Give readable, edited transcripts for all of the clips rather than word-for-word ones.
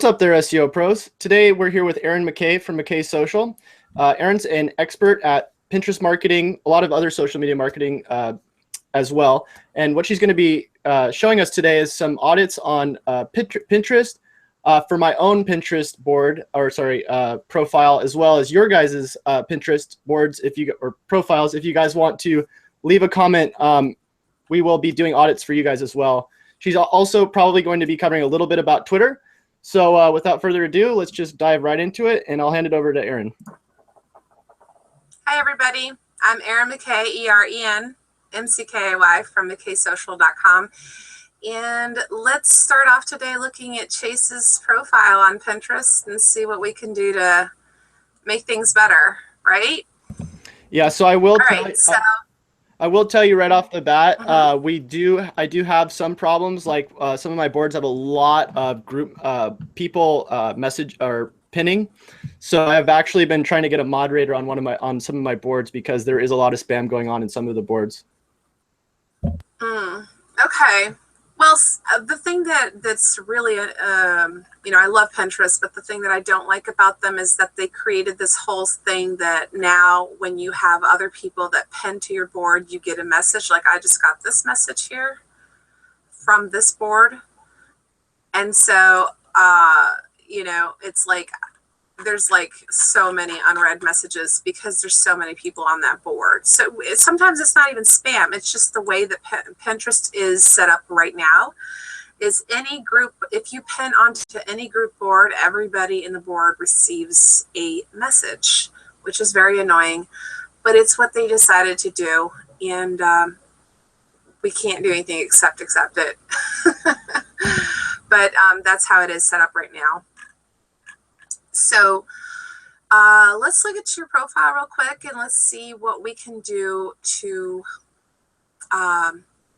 What's up there, SEO pros? Today we're here with Eren Mckay from Mckay Social. Eren's an expert at Pinterest marketing, a lot of other social media marketing as well. And what she's going to be showing us today is some audits on Pinterest for my own Pinterest board, or sorry, profile, as well as your guys' Pinterest boards or profiles. If you guys want to leave a comment, we will be doing audits for you guys as well. She's also probably going to be covering a little bit about Twitter. So without further ado, let's just dive right into it, and I'll hand it over to Eren. Hi, everybody. I'm Eren Mckay, E-R-E-N, M-C-K-A-Y from mckaysocial.com. And let's start off today looking at Chase's profile on Pinterest and see what we can do to make things better, right? Yeah, so I will tell you right off the bat, I do have some problems. Like some of my boards have a lot of group people message or pinning. So I've actually been trying to get a moderator on some of my boards because there is a lot of spam going on in some of the boards. Okay. Well, the thing that's really, I love Pinterest, but the thing that I don't like about them is that they created this whole thing that now when you have other people that pin to your board, you get a message. Like I just got this message here from this board. And so, it's like there's like so many unread messages because there's so many people on that board. So sometimes it's not even spam. It's just the way that Pinterest is set up right now is any group, if you pin onto any group board, everybody in the board receives a message, which is very annoying, but it's what they decided to do. And we can't do anything except accept it. But that's how it is set up right now. So let's look at your profile real quick and let's see what we can do to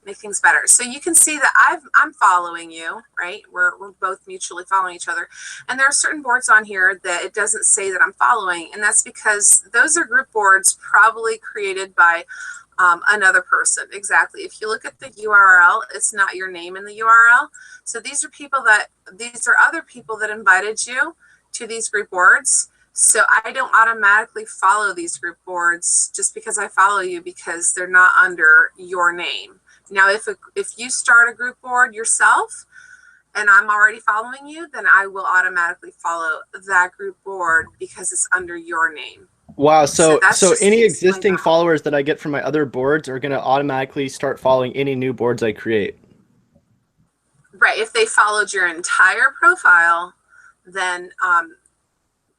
make things better. So you can see that I'm following you, right? We're both mutually following each other. And there are certain boards on here that it doesn't say that I'm following. And that's because those are group boards probably created by another person. Exactly. If you look at the URL, it's not your name in the URL. So these are other people that invited you to these group boards. So I don't automatically follow these group boards just because I follow you because they're not under your name. Now, if you start a group board yourself and I'm already following you, then I will automatically follow that group board because it's under your name. Wow. So any existing followers that I get from my other boards are going to automatically start following any new boards I create. Right. If they followed your entire profile, then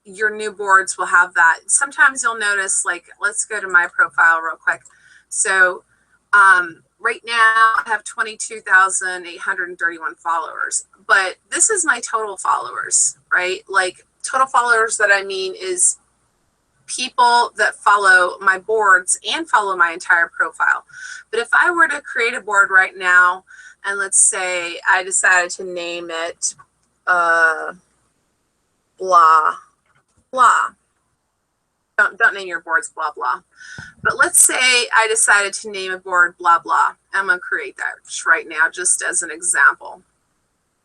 your new boards will have that. Sometimes you'll notice, like, let's go to my profile real quick. So right now I have 22,831 followers, but this is my total followers, right? Like total followers that I mean is people that follow my boards and follow my entire profile. But if I were to create a board right now, and let's say I decided to name it blah blah. Don't name your boards blah blah. But let's say I decided to name a board blah blah. I'm gonna create that right now just as an example.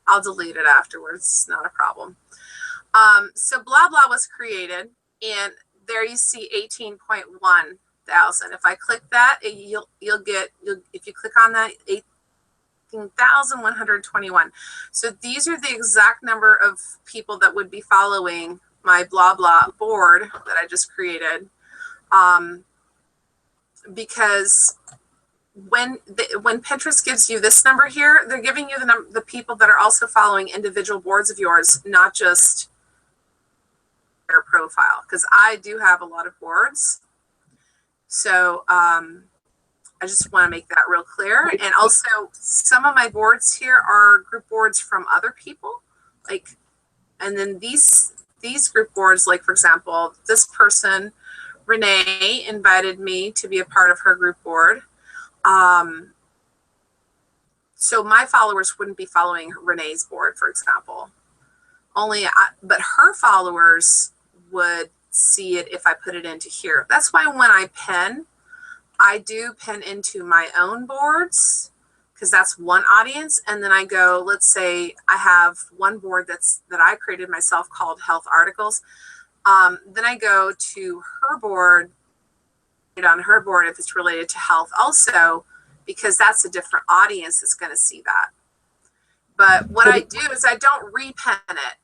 I'll delete it afterwards, it's not a problem. So blah blah was created, and there you see 18.1 thousand. If I click that, if you click on that, 18,121. So these are the exact number of people that would be following my blah blah board that I just created. Because when Pinterest gives you this number here, they're giving you the people that are also following individual boards of yours, not just your profile. Because I do have a lot of boards. So I just want to make that real clear. And also, some of my boards here are group boards from other people. And then these group boards, like for example, this person, Renee, invited me to be a part of her group board. So my followers wouldn't be following Renee's board, for example. But her followers would see it if I put it into here. That's why when I do pin into my own boards, because that's one audience. And then I go, let's say I have one board that I created myself called Health Articles. Then I go to her board, on her board if it's related to health also, because that's a different audience that's going to see that. But what I do is I don't repen it.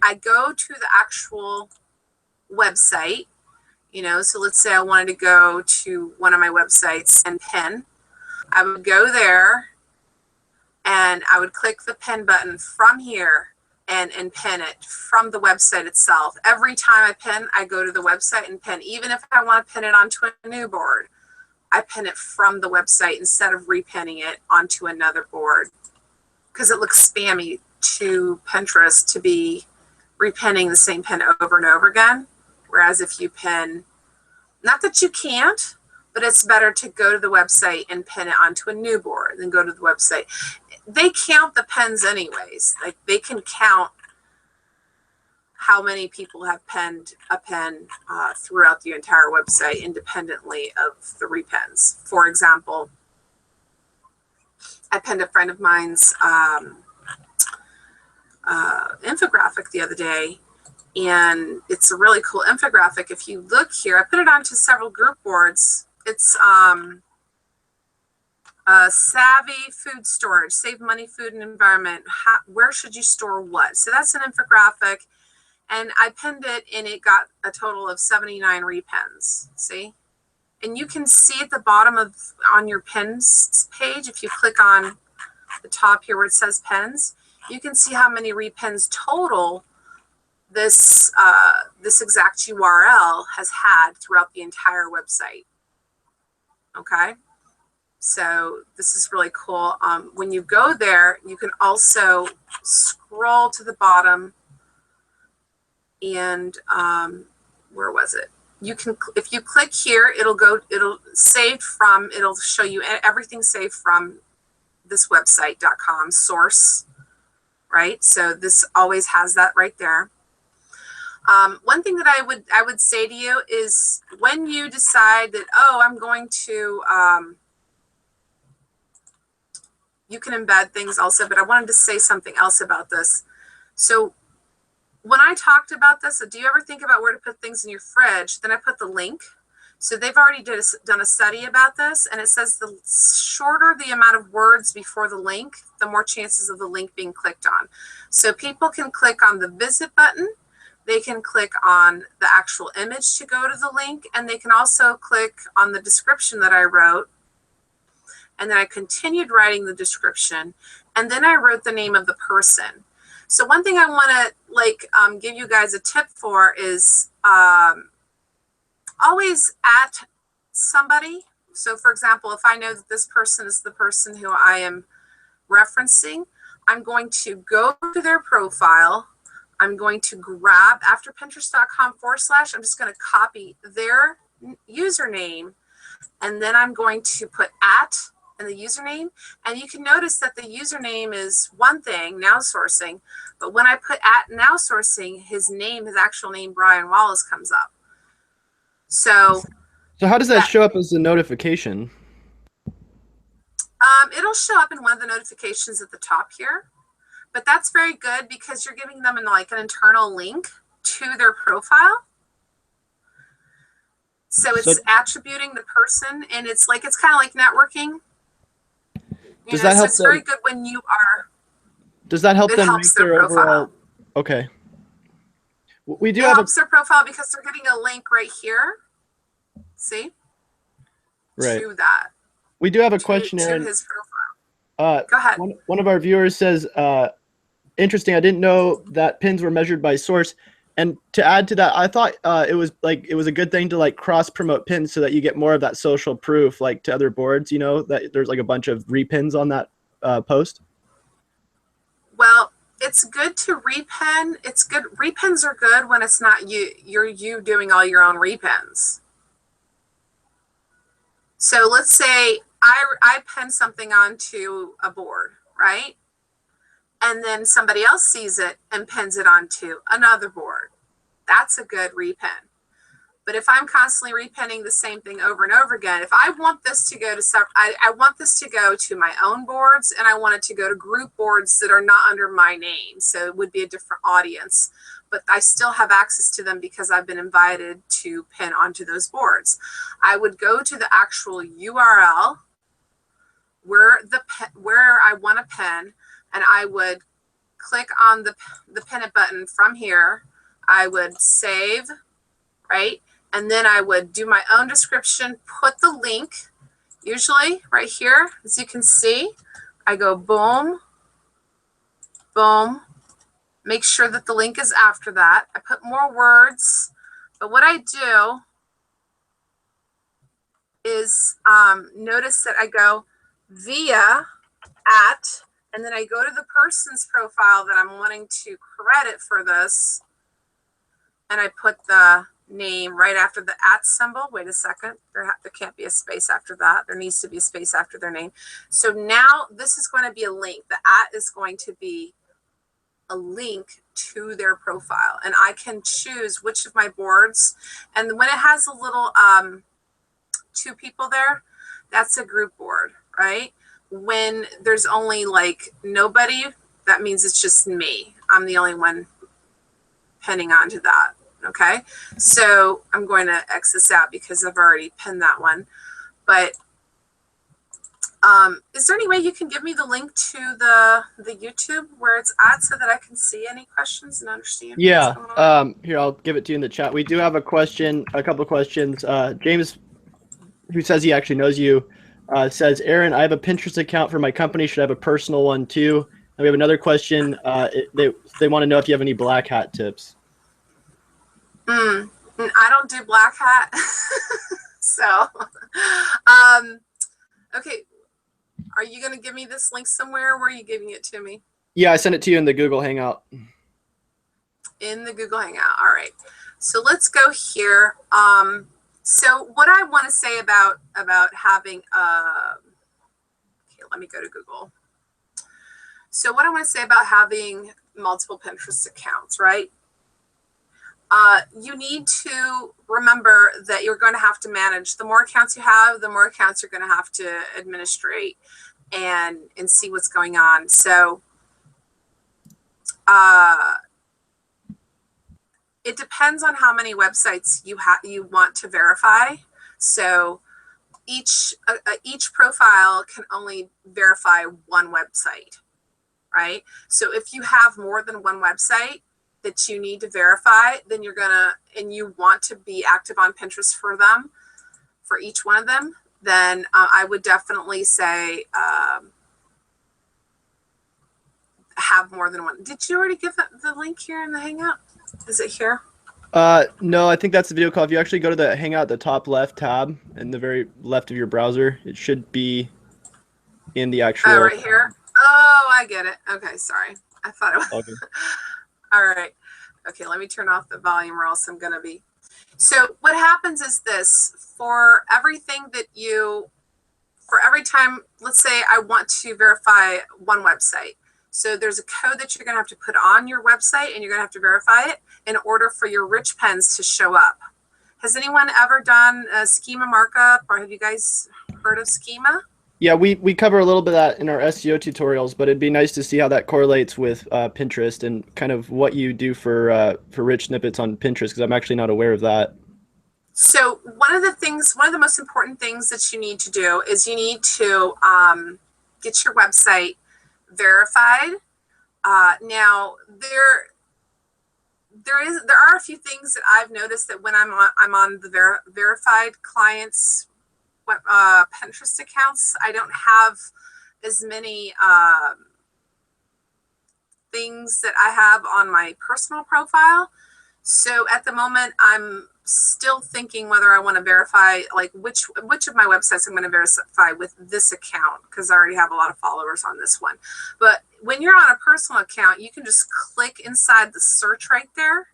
I go to the actual website, so let's say I wanted to go to one of my websites and pin. I would go there and I would click the pin button from here and pin it from the website itself. Every time I pin, I go to the website and pin. Even if I want to pin it onto a new board, I pin it from the website instead of repinning it onto another board, because it looks spammy to Pinterest to be repinning the same pin over and over again. Whereas if you pin, not that you can't, but it's better to go to the website and pin it onto a new board than go to the website. They count the pins anyways. Like, they can count how many people have pinned a pin throughout the entire website independently of the repins. For example, I pinned a friend of mine's infographic the other day, and it's a really cool infographic. If you look here, I put it onto several group boards. It's savvy food storage, save money, food and environment. Where should you store what? So that's an infographic, and I pinned it, and it got a total of 79 repins. See? And you can see at the bottom on your pins page, if you click on the top here where it says pins, you can see how many repins total this exact URL has had throughout the entire website. Okay, so this is really cool. When you go there, you can also scroll to the bottom, and where was it? You can, if you click here, it'll show you everything saved from this website.com source, right? So this always has that right there. One thing that I would say to you is, when you decide that, oh, I'm going to, you can embed things also, but I wanted to say something else about this. So when I talked about this, do you ever think about where to put things in your fridge? Then I put the link. So they've already done a study about this, and it says the shorter the amount of words before the link, the more chances of the link being clicked on. So people can click on the visit button, they can click on the actual image to go to the link, and they can also click on the description that I wrote. And then I continued writing the description, and then I wrote the name of the person. So one thing I want to give you guys a tip for is always at somebody. So for example, if I know that this person is the person who I am referencing, I'm going to go to their profile. I'm going to grab, after Pinterest.com/, I'm just going to copy their username, and then I'm going to put @ and the username. And you can notice that the username is one thing, now sourcing, but when I put @ now sourcing, his actual name, Brian Wallace, comes up. So how does that show up as a notification? It'll show up in one of the notifications at the top here, but that's very good because you're giving them an internal link to their profile. So it's attributing the person, and it's kind of like networking. Does that help? So it's very good when you are. Does that help them rank their profile? Overall? Okay. We do it helps their profile because they're getting a link right here. See? Right. To that. We do have a question, to Eren. His profile. Go ahead. One of our viewers says, interesting, I didn't know that pins were measured by source. And to add to that, I thought it was a good thing to cross promote pins so that you get more of that social proof to other boards, that there's a bunch of repins on that post. Well, it's good to repin. It's good. Repins are good when it's not you doing all your own repins. So let's say I pin something onto a board, right? And then somebody else sees it and pins it onto another board. That's a good repin. But if I'm constantly repinning the same thing over and over again, if I want this to go to I want this to go to my own boards, and I want it to go to group boards that are not under my name. So it would be a different audience, but I still have access to them because I've been invited to pin onto those boards. I would go to the actual URL where I want to pin, and I would click on the pin it button from here. I would save, right? And then I would do my own description, put the link, usually right here, as you can see. I go boom, boom, make sure that the link is after that. I put more words, but what I do is notice that I go via at, and then I go to the person's profile that I'm wanting to credit for this, and I put the name right after the at symbol. Wait a second, there can't be a space after that. There needs to be a space after their name. So now this is going to be a link. The at is going to be a link to their profile, and I can choose which of my boards. And when it has a little 2 people there, that's a group board, right? When there's only like nobody, that means it's just me. I'm the only one pinning onto that. Okay, so I'm going to X this out because I've already pinned that one. But is there any way you can give me the link to the YouTube where it's at so that I can see any questions and understand? Yeah, here, I'll give it to you in the chat. We do have a couple of questions. James, who says he actually knows you, says, Eren, I have a Pinterest account for my company. Should I have a personal one too? And we have another question. They want to know if you have any black hat tips. I don't do black hat. So, okay. Are you going to give me this link somewhere? Where are you giving it to me? Yeah, I sent it to you in the Google Hangout. In the Google Hangout. All right. So let's go here. So what I want to say about having, okay, let me go to Google. So what I want to say about having multiple Pinterest accounts, right? You need to remember that you're going to have to manage. The more accounts you have, the more accounts you're going to have to administrate and see what's going on. So it depends on how many websites you want to verify. So each profile can only verify one website, right? So if you have more than one website that you need to verify, then and you want to be active on Pinterest for them, for each one of them, then I would definitely say have more than one. Did you already give the link here in the Hangout? Is it here? No, I think that's the video call. If you actually go to the Hangout, the top left tab in the very left of your browser, it should be in the actual. Oh, right here. Oh, I get it. Okay, sorry. I thought it was. Okay. All right. Okay, let me turn off the volume or else I'm going to be. So what happens is this, for everything that for every time, let's say I want to verify one website. So there's a code that you're going to have to put on your website, and you're going to have to verify it in order for your rich pens to show up. Has anyone ever done a schema markup, or have you guys heard of schema? Yeah, we cover a little bit of that in our SEO tutorials, but it'd be nice to see how that correlates with Pinterest and kind of what you do for rich snippets on Pinterest, because I'm actually not aware of that. So one of the most important things that you need to do is you need to get your website verified. Now there are a few things that I've noticed that when I'm on the verified clients Pinterest accounts, I don't have as many things that I have on my personal profile. So at the moment, I'm still thinking whether I want to verify, like which of my websites I'm going to verify with this account, because I already have a lot of followers on this one. But when you're on a personal account, you can just click inside the search right there.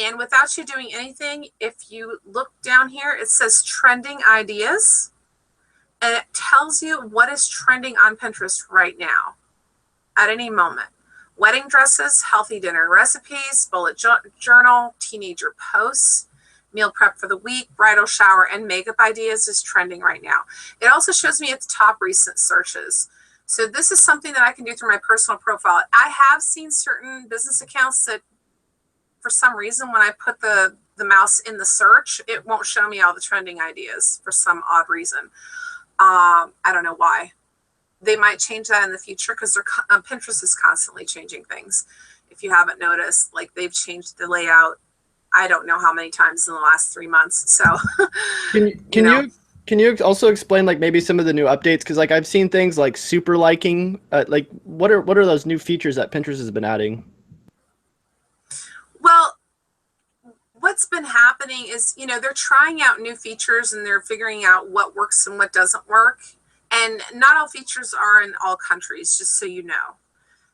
And without you doing anything, if you look down here, it says trending ideas, and it tells you what is trending on Pinterest right now at any moment. Wedding dresses, healthy dinner recipes, bullet journal, teenager posts. meal prep for the week, bridal shower, and makeup ideas is trending right now. It also shows me its top recent searches. So this is something that I can do through my personal profile. I have seen certain business accounts that for some reason, when I put the mouse in the search, it won't show me all the trending ideas for some odd reason. I don't know why. They might change that in the future because Pinterest is constantly changing things. If you haven't noticed, like they've changed the layout, I don't know how many times in the last 3 months. So can you also explain like maybe some of the new updates? Because like I've seen things like super liking. Like what are those new features that Pinterest has been adding? Well, what's been happening is, they're trying out new features and they're figuring out what works and what doesn't work. And not all features are in all countries, just so you know.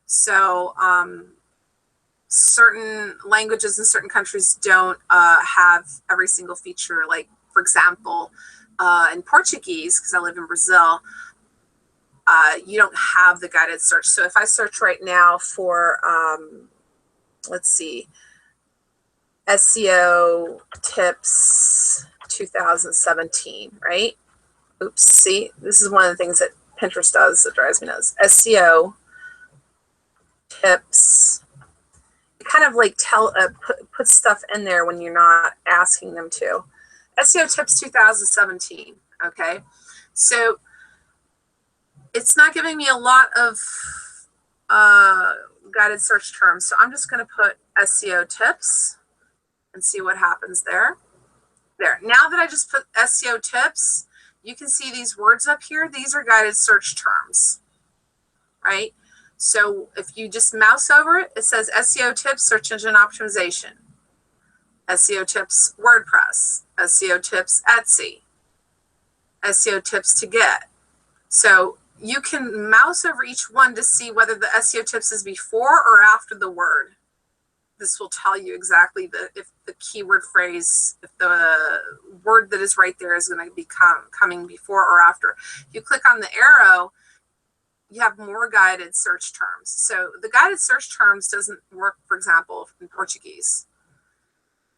So certain languages in certain countries don't have every single feature. Like, for example, in Portuguese, because I live in Brazil, you don't have the guided search. So if I search right now for, let's see, SEO tips 2017, right? Oops, see, this is one of the things that Pinterest does that drives me nuts. SEO tips. It kind of like put stuff in there when you're not asking them to. SEO tips 2017, okay? So it's not giving me a lot of guided search terms. So I'm just going to put SEO tips and see what happens there. There. Now that I just put SEO tips, you can see these words up here. These are guided search terms, right? So if you just mouse over it, it says SEO tips, search engine optimization, SEO tips, WordPress, SEO tips, Etsy, SEO tips to get. So you can mouse over each one to see whether the SEO tips is before or after the word. This will tell you exactly if the keyword phrase, if the word that is right there is going to be coming before or after. If you click on the arrow, you have more guided search terms. So the guided search terms doesn't work, for example, in Portuguese.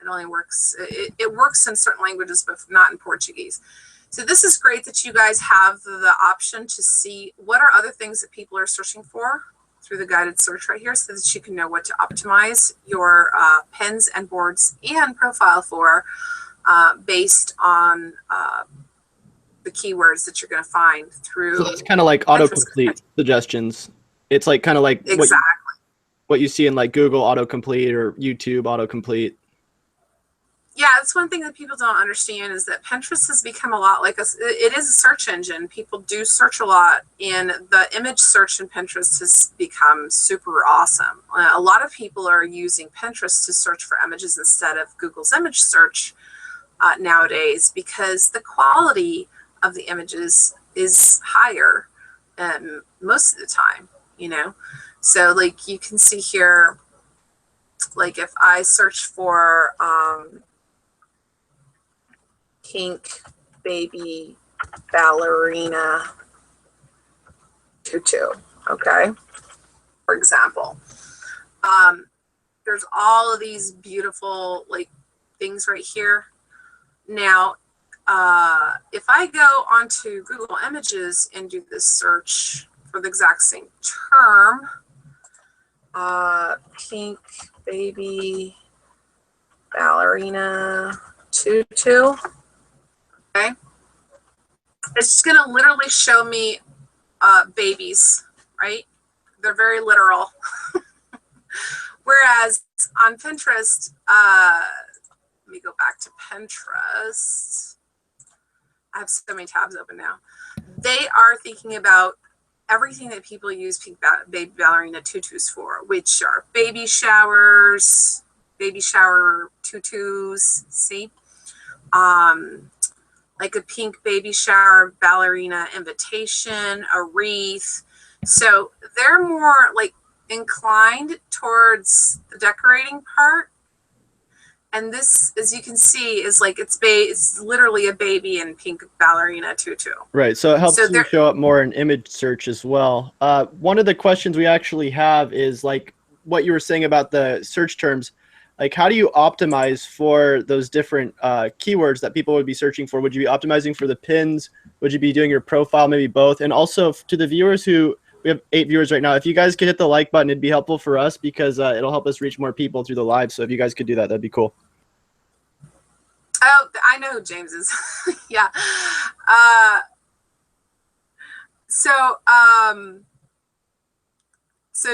It only works, it works in certain languages, but not in Portuguese. So this is great that you guys have the option to see what are other things that people are searching for through the guided search right here, so that you can know what to optimize your pins and boards and profile for based on the keywords that you're going to find through. So it's kind of like autocomplete suggestions. It's like kind of like exactly what you see in like Google autocomplete or YouTube autocomplete. Yeah, that's one thing that people don't understand is that Pinterest has become a lot like it is a search engine. People do search a lot, and the image search in Pinterest has become super awesome. A lot of people are using Pinterest to search for images instead of Google's image search nowadays, because the quality of the images is higher most of the time, So like you can see here, like if I search for pink baby ballerina tutu, okay, for example, there's all of these beautiful like things right here. Now if I go onto Google Images and do this search for the exact same term, pink baby ballerina tutu, okay, it's just going to literally show me babies, right? They're very literal. Whereas on Pinterest, let me go back to Pinterest. I have so many tabs open now. They are thinking about everything that people use pink baby ballerina tutus for, which are baby showers, baby shower tutus, see? Like a pink baby shower ballerina invitation, a wreath. So they're more like inclined towards the decorating part. And this, as you can see, is like it's literally a baby in pink ballerina tutu. Right, so it helps you show up more in image search as well. One of the questions we actually have is like what you were saying about the search terms. Like, how do you optimize for those different keywords that people would be searching for? Would you be optimizing for the pins? Would you be doing your profile, maybe both? And also to the viewers who, we have 8 viewers right now, if you guys could hit the like button, it'd be helpful for us because it'll help us reach more people through the live. So if you guys could do that, that'd be cool. Oh, I know who James is. Yeah. So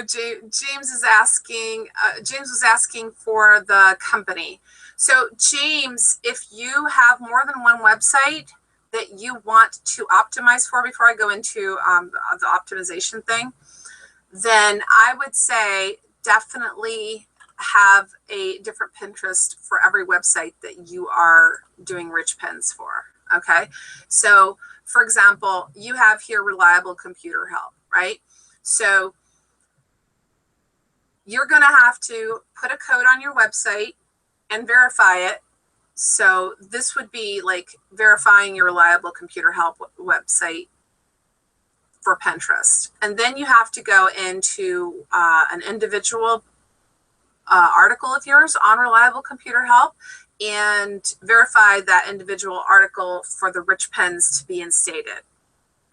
James is asking, James was asking for the company. So James, if you have more than one website that you want to optimize for, before I go into the optimization thing, then I would say definitely have a different Pinterest for every website that you are doing rich pins for. Okay. So for example, you have here reliable computer help, right? So you're going to have to put a code on your website and verify it. So this would be like verifying your reliable computer help website for Pinterest. And then you have to go into an individual article of yours on reliable computer help and verify that individual article for the rich pins to be instated.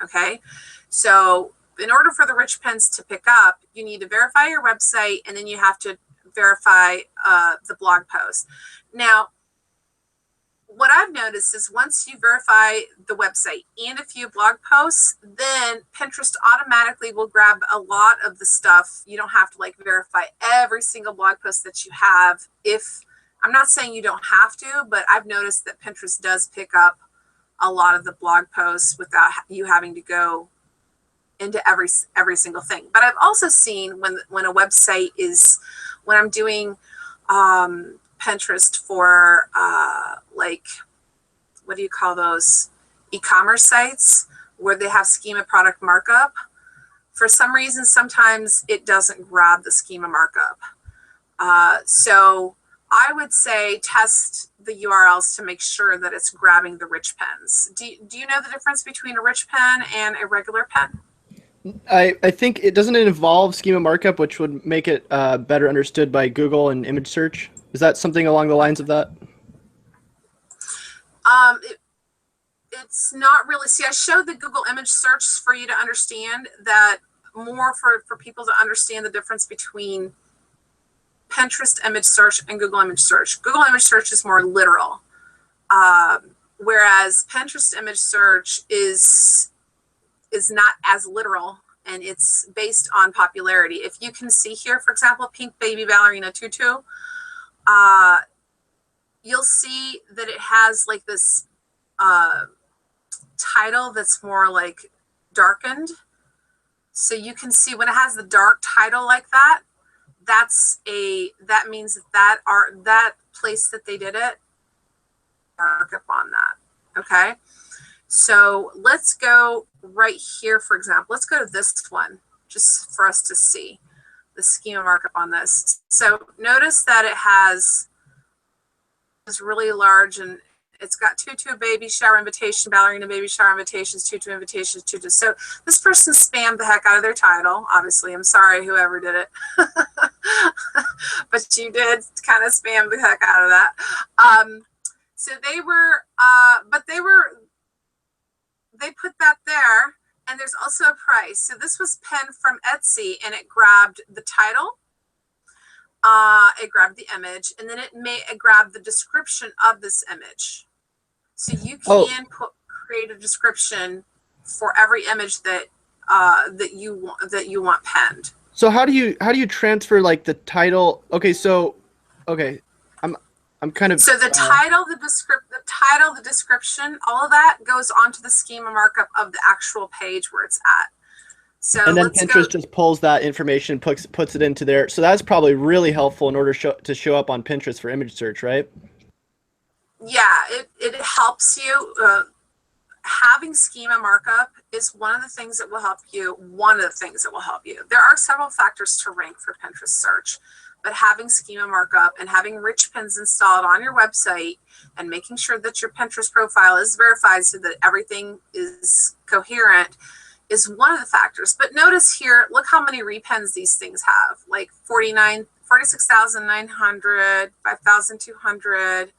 Okay. So in order for the rich pins to pick up, you need to verify your website, and then you have to verify the blog post. Now, what I've noticed is once you verify the website and a few blog posts, then Pinterest automatically will grab a lot of the stuff. You don't have to like verify every single blog post that you have. If I'm not saying you don't have to, but I've noticed that Pinterest does pick up a lot of the blog posts without you having to go into every single thing. But I've also seen when a website is, when I'm doing Pinterest for like, what do you call those, e-commerce sites where they have schema product markup, for some reason sometimes it doesn't grab the schema markup. So I would say test the URLs to make sure that it's grabbing the rich pens. Do you know the difference between a rich pen and a regular pen? I think it doesn't involve schema markup, which would make it better understood by Google and image search. Is that something along the lines of that? It's not really. See, I showed the Google image search for you to understand that, more for people to understand the difference between Pinterest image search and Google image search. Google image search is more literal, whereas Pinterest image search is not as literal, and it's based on popularity. If you can see here, for example, pink baby ballerina tutu, you'll see that it has like this title that's more like darkened. So you can see when it has the dark title like that, that means that place that they did it, markup on that. Okay. So let's go right here, for example. Let's go to this one just for us to see the schema markup on this. So notice that it has this really large, and it's got tutu baby shower invitation, ballerina baby shower invitations, tutu invitations, tutu. So this person spammed the heck out of their title. Obviously, I'm sorry whoever did it, but you did kind of spam the heck out of that. So they were, they put that there, and there's also a price. So this was penned from Etsy, and it grabbed the title, it grabbed the image, and then it grabbed the description of this image. So you can create a description for every image that that you want penned. So how do you transfer like the title? Okay, so I'm kind of, so the title, the description, all of that goes onto the schema markup of the actual page where it's at. So and then Pinterest just pulls that information, puts it into there. So that's probably really helpful in order to show up on Pinterest for image search, right? Yeah, it helps you. Having schema markup is one of the things that will help you. There are several factors to rank for Pinterest search, but having schema markup and having rich pins installed on your website and making sure that your Pinterest profile is verified so that everything is coherent is one of the factors. But notice here, look how many repins these things have, like 49 46,900, 5,200.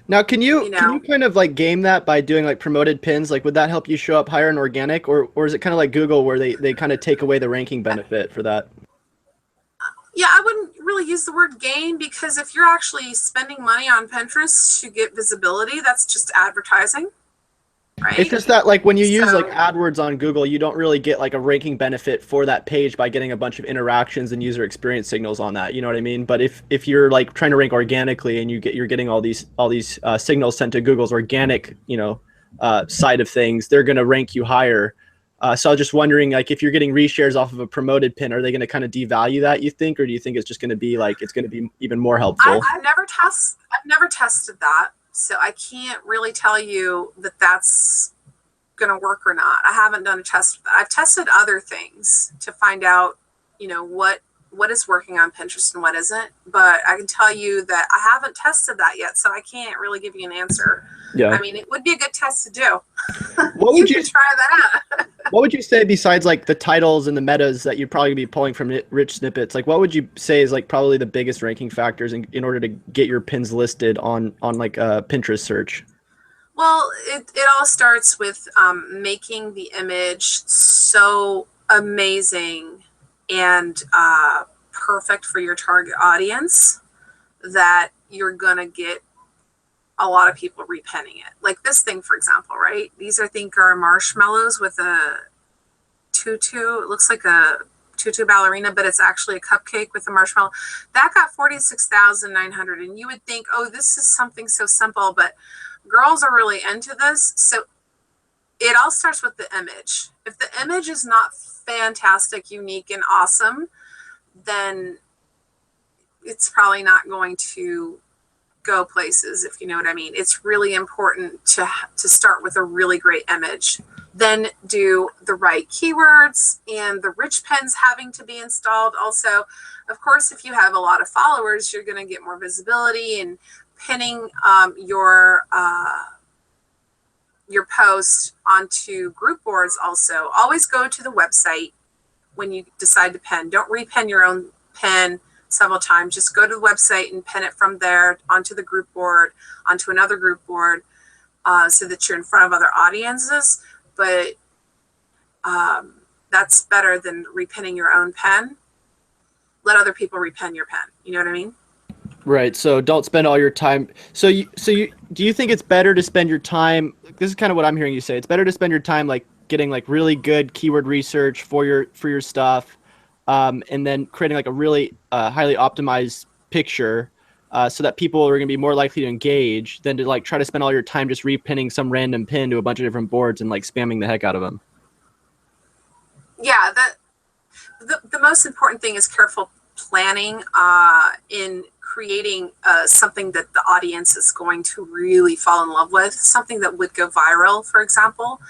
Now, can you kind of like game that by doing like promoted pins? Like, would that help you show up higher in organic, or is it kind of like Google where they kind of take away the ranking benefit for that? Yeah, I wouldn't really use the word gain, because if you're actually spending money on Pinterest to get visibility, that's just advertising, It's right? just that like when you use like So AdWords on Google, you don't really get like a ranking benefit for that page by getting a bunch of interactions and user experience signals on that. You know what I mean? But if you're like trying to rank organically and you're getting all these signals sent to Google's organic side of things, they're going to rank you higher. So I was just wondering, like, if you're getting reshares off of a promoted pin, are they going to kind of devalue that, you think, or do you think it's just going to be like it's going to be even more helpful? I've never tested that, so I can't really tell you that that's going to work or not. I haven't done a test of that. I've tested other things to find out, what is working on Pinterest and what isn't. But I can tell you that I haven't tested that yet, so I can't really give you an answer. Yeah. I mean, it would be a good test to do. What You would you could try that out. What would you say besides like the titles and the metas that you'd probably be pulling from rich snippets? Like, what would you say is like probably the biggest ranking factors in order to get your pins listed on like a Pinterest search? Well, it all starts with making the image so amazing and perfect for your target audience that you're going to get a lot of people repinning it. Like this thing, for example, right? These I think are marshmallows with a tutu. It looks like a tutu ballerina, but it's actually a cupcake with a marshmallow. That got 46,900. And you would think, oh, this is something so simple, but girls are really into this. So it all starts with the image. If the image is not fantastic, unique, and awesome, then it's probably not going to go places, if you know what I mean. It's really important to start with a really great image, then do the right keywords and the rich pins having to be installed. Also, of course, if you have a lot of followers, you're going to get more visibility, and pinning your post onto group boards. Also, always go to the website when you decide to pin. Don't repin your own pin several times. Just go to the website and pin it from there onto the group board, onto another group board, so that you're in front of other audiences. But that's better than repinning your own pen. Let other people repin your pen. You know what I mean? Right. So don't spend all your time. So you do you think it's better to spend your time? This is kind of what I'm hearing you say. It's better to spend your time like getting like really good keyword research for your stuff, and then creating like a really highly optimized picture, so that people are going to be more likely to engage than to like try to spend all your time just repinning some random pin to a bunch of different boards and like spamming the heck out of them. Yeah. The most important thing is careful planning in creating something that the audience is going to really fall in love with, something that would go viral, for example.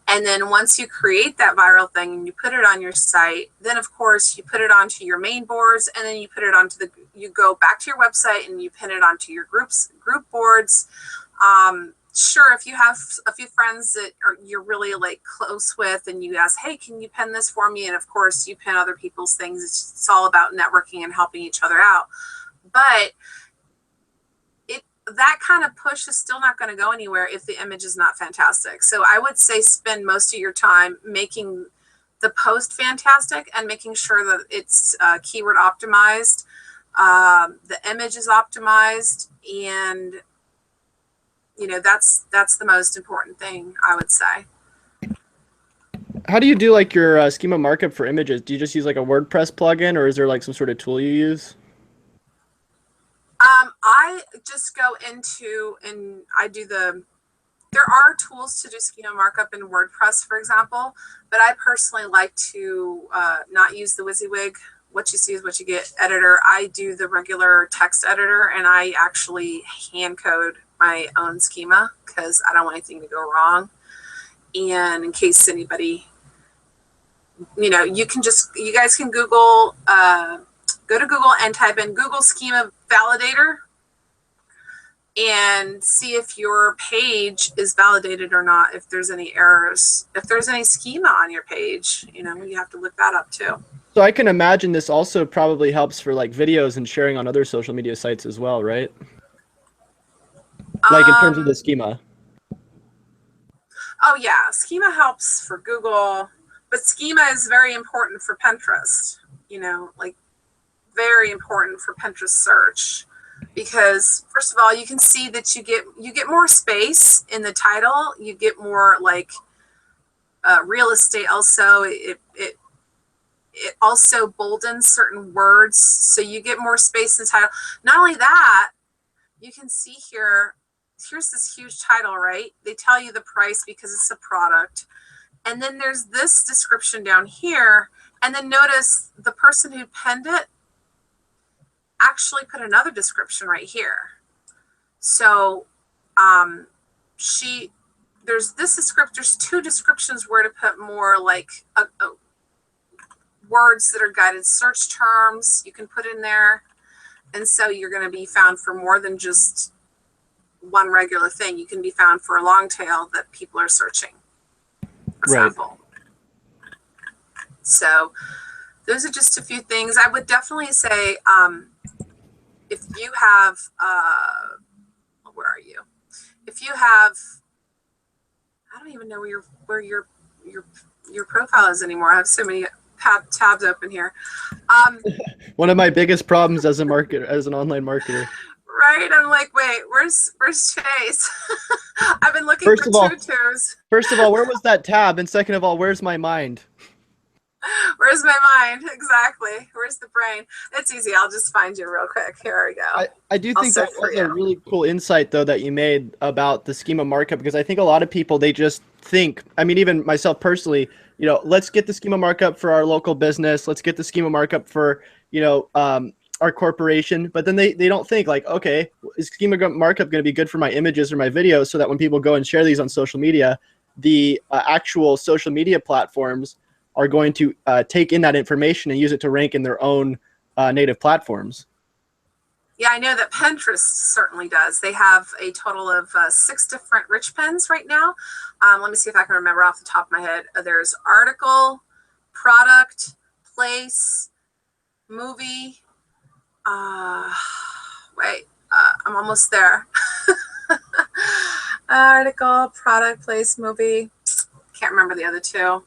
And then once you create that viral thing and you put it on your site, then of course you put it onto your main boards, and then you go back to your website and you pin it onto your group boards. Sure, if you have a few friends that you're really like close with, and you ask, hey, can you pin this for me? And of course you pin other people's things. It's all about networking and helping each other out. But that kind of push is still not going to go anywhere if the image is not fantastic. So I would say spend most of your time making the post fantastic and making sure that it's keyword optimized, the image is optimized, and that's the most important thing, I would say. How do you do like your schema markup for images? Do you just use like a WordPress plugin, or is there like some sort of tool you use? I just go into and there are tools to do schema markup in WordPress, for example, but I personally like to not use the WYSIWYG, what you see is what you get editor. I do the regular text editor, and I actually hand code my own schema because I don't want anything to go wrong. And in case anybody, you guys can Google, go to Google and type in Google Schema Validator and see if your page is validated or not, if there's any errors, if there's any schema on your page, you have to look that up too. So I can imagine this also probably helps for like videos and sharing on other social media sites as well, right? Like in terms of Um, the schema. oh yeah, schema helps for Google, but schema is very important for Pinterest. You know, like very important for Pinterest search because first of all, you can see that you get more space in the title. You get more like real estate. Also, it also boldens certain words, so you get more space in the title. Not only that, you can see here. Here's this huge title, right? They tell you the price because it's a product. And then there's this description down here. And then notice the person who penned it actually put another description right here. So she there's this description, there's two descriptions where to put more like words that are guided search terms you can put in there. And so you're going to be found for more than just one regular thing. You can be found for a long tail that people are searching, for example. So those are just a few things. I would definitely say if you have, where are you? If you have, I don't even know where your profile is anymore. I have so many tabs open here. One of my biggest problems as a marketer, as an online marketer. Right? I'm like, wait, where's Chase? I've been looking First for of all, tutus. first of all, where was that tab? And second of all, where's my mind? Where's my mind? Exactly. Where's the brain? It's easy. I'll just find you real quick. Here we go. I do think that was a really cool insight, though, that you made about the schema markup, because I think a lot of people, they just think, I mean, even myself personally, you know, let's get the schema markup for our local business. Let's get the schema markup for, you know, our corporation. But then they don't think like, okay, is schema markup going to be good for my images or my videos so that when people go and share these on social media, the actual social media platforms are going to take in that information and use it to rank in their own native platforms. Yeah, I know that Pinterest certainly does. They have a total of 6 different rich pens right now. Let me see if I can remember off the top of my head. There's article, product, place, movie. Wait, I'm almost there. Article, product, place, movie. Can't remember the other two.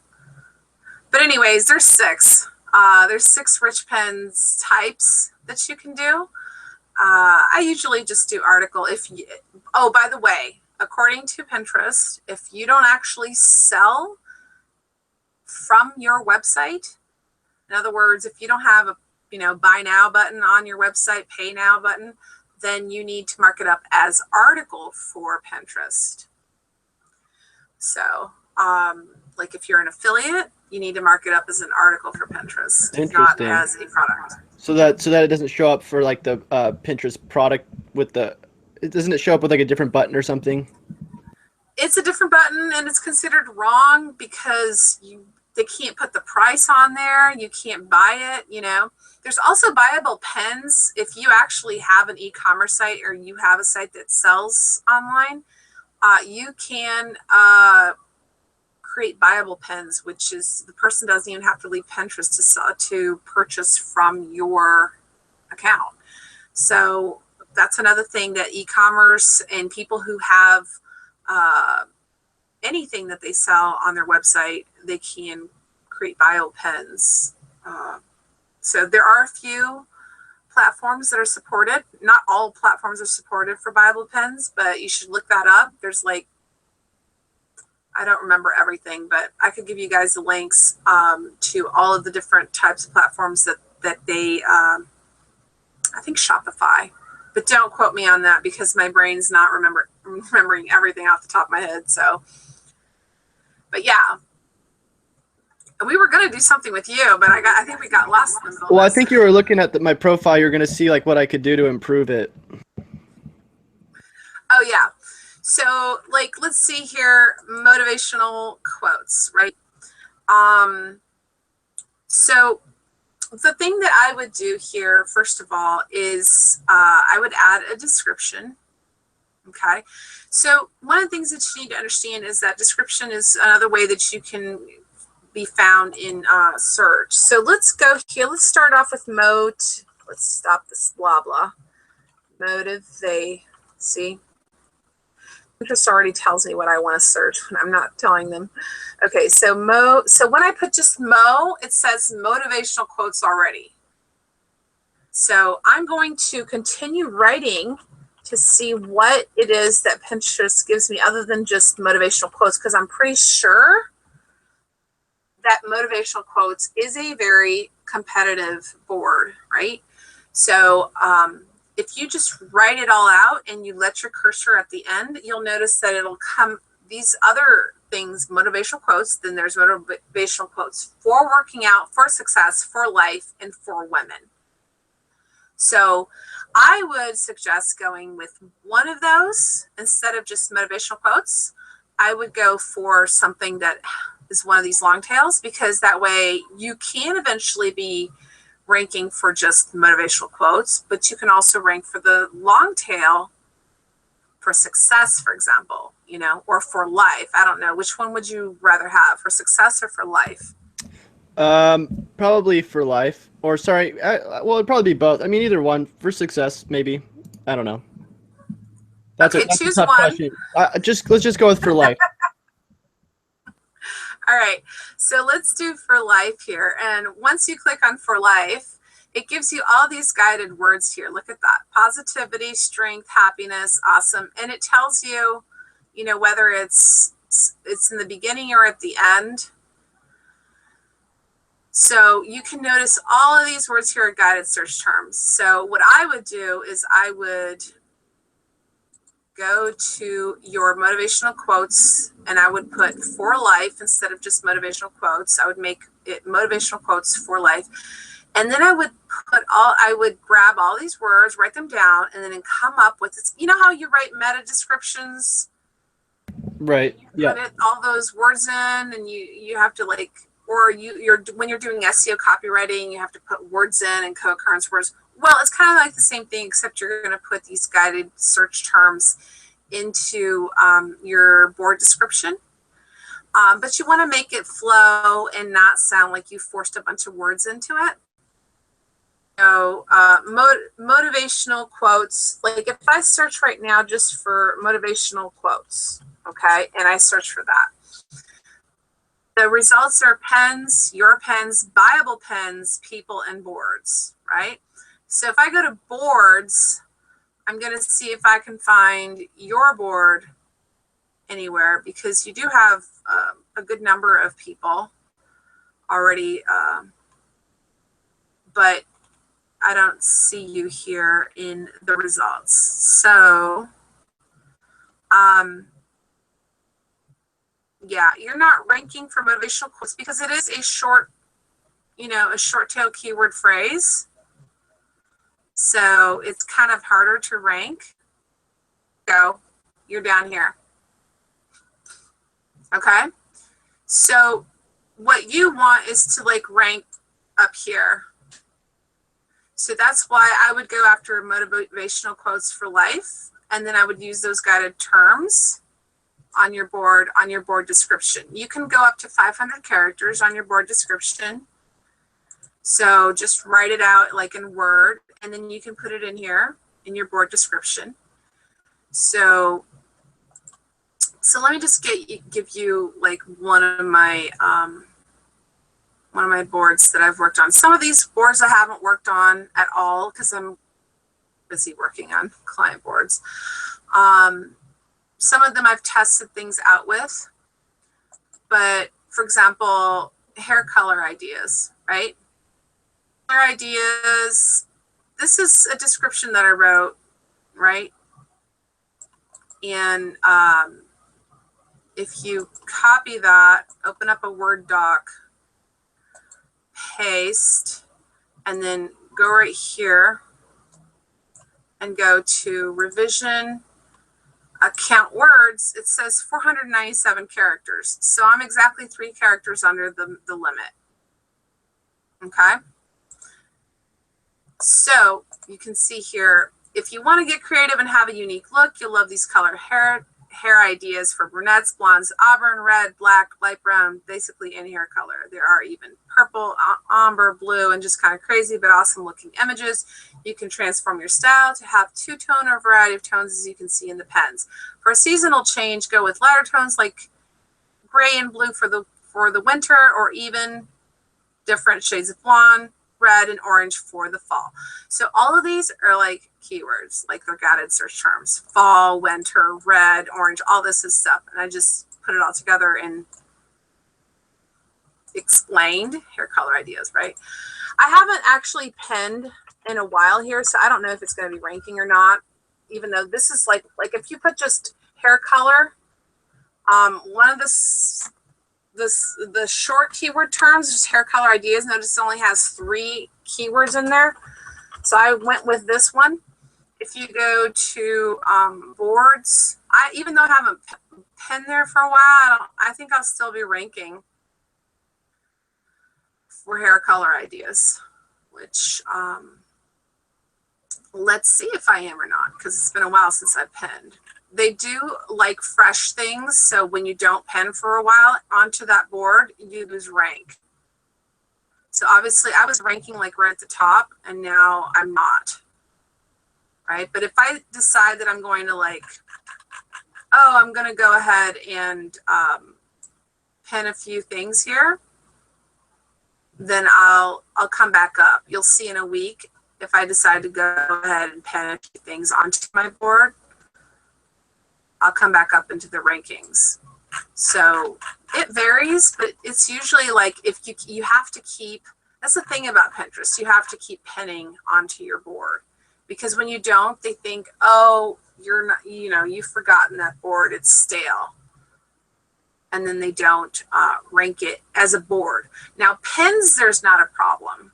But anyways, there's 6. There's 6 rich pens types that you can do. I usually just do article. Oh, by the way, according to Pinterest, if you don't actually sell from your website, in other words, if you don't have a buy now button on your website, pay now button, then you need to mark it up as article for Pinterest. So, like if you're an affiliate, you need to mark it up as an article for Pinterest, not as a product. So that it doesn't show up for like the Pinterest product with doesn't it show up with like a different button or something? It's a different button and it's considered wrong because they can't put the price on there. You can't buy it, There's also buyable pens. If you actually have an e-commerce site or you have a site that sells online, you can create buyable pens, which is the person doesn't even have to leave Pinterest to purchase from your account. So that's another thing that e-commerce and people who have anything that they sell on their website, they can create bio pens. So there are a few platforms that are supported. Not all platforms are supported for Bible pens, but you should look that up. There's like, I don't remember everything, but I could give you guys the links to all of the different types of platforms that they, I think Shopify, but don't quote me on that because my brain's not remembering everything off the top of my head. So, but yeah, we were going to do something with you, but I think we got lost in the middle. Well, I think you were looking at my profile. You're going to see like what I could do to improve it. Oh yeah. So like, let's see here, motivational quotes, right? So the thing that I would do here, first of all, is I would add a description. Okay. So one of the things that you need to understand is that description is another way that you can be found in search. So let's go here. Let's start off with let's stop this blah blah. Motivate. See, Pinterest already tells me what I want to search when I'm not telling them. Okay, so so when I put just it says motivational quotes already. So I'm going to continue writing to see what it is that Pinterest gives me other than just motivational quotes, because I'm pretty sure that motivational quotes is a very competitive board, right? So if you just write it all out and you let your cursor at the end, you'll notice that it'll come these other things, motivational quotes, then there's motivational quotes for working out, for success, for life, and for women. So I would suggest going with one of those instead of just motivational quotes. I would go for something that is one of these long tails, because that way you can eventually be ranking for just motivational quotes, but you can also rank for the long tail for success, for example, you know, or for life. I don't know. Which one would you rather have, for success or for life? Probably for life, or sorry, well, it'd probably be both. I mean, either one. For success, maybe. I don't know. That's okay, that's choose a tough one. question. Let's just go with for life. All right, so let's do for life here. And once you click on for life, it gives you all these guided words here. Look at that. Positivity, strength, happiness, awesome. And it tells you, you know, whether it's in the beginning or at the end. So you can notice all of these words here are guided search terms. So what I would do is I would go to your motivational quotes and I would put for life instead of just motivational quotes. I would make it motivational quotes for life. And then I would grab all these words, write them down, and then come up with this. You know how you write meta descriptions? Right. You put all those words in, and you have to like, or when you're doing SEO copywriting, you have to put words in and co-occurrence words. Well, it's kind of like the same thing, except you're going to put these guided search terms into your board description. But you want to make it flow and not sound like you forced a bunch of words into it. So motivational quotes, like if I search right now just for motivational quotes, okay, and I search for that, the results are pens, your pens, buyable pens, people, and boards, right? So if I go to boards, I'm going to see if I can find your board anywhere, because you do have a good number of people already, but I don't see you here in the results. So, yeah, you're not ranking for motivational quotes because it is a short tail keyword phrase. So it's kind of harder to rank. Go, you're down here. Okay. So what you want is to like rank up here. So that's why I would go after motivational quotes for life. And then I would use those guided terms on your board description. You can go up to 500 characters on your board description. So just write it out like in Word, and then you can put it in here in your board description. So let me just give you like one of my boards that I've worked on. Some of these boards I haven't worked on at all because I'm busy working on client boards. Some of them I've tested things out with, but for example, hair color ideas, right? Color ideas, this is a description that I wrote, right? And if you copy that, open up a Word doc, paste, and then go right here and go to revision, count words, it says 497 characters. So I'm exactly 3 characters under the limit. Okay. So you can see here, if you want to get creative and have a unique look, you'll love these color hair ideas for brunettes, blondes, auburn, red, black, light brown, basically any hair color. There are even purple, umber, blue, and just kind of crazy but awesome looking images. You can transform your style to have two-tone or variety of tones, as you can see in the pens. For a seasonal change, go with lighter tones like gray and blue for the winter, or even different shades of blonde, red, and orange for the fall. So all of these are like keywords, like they're guided search terms: fall, winter, red, orange, all this is stuff. And I just put it all together and explained hair color ideas, right? I haven't actually penned in a while here, so I don't know if it's going to be ranking or not, even though this is like if you put just hair color, one of the short keyword terms, just hair color ideas, notice it only has 3 keywords in there. So I went with this one. If you go to boards, even though I haven't penned there for a while, I think I'll still be ranking for hair color ideas, which let's see if I am or not, because it's been a while since I've penned. They do like fresh things, so when you don't pen for a while onto that board, you lose rank. So obviously I was ranking like right at the top, and now I'm not, right? But if I decide that I'm going to I'm going to go ahead and pen a few things here, then I'll come back up. You'll see in a week if I decide to go ahead and pen a few things onto my board, I'll come back up into the rankings. So it varies, but it's usually like if you have to keep, that's the thing about Pinterest, you have to keep penning onto your board, because when you don't, they think, oh, you're not, you've forgotten that board, it's stale. And then they don't rank it as a board. Now pens, there's not a problem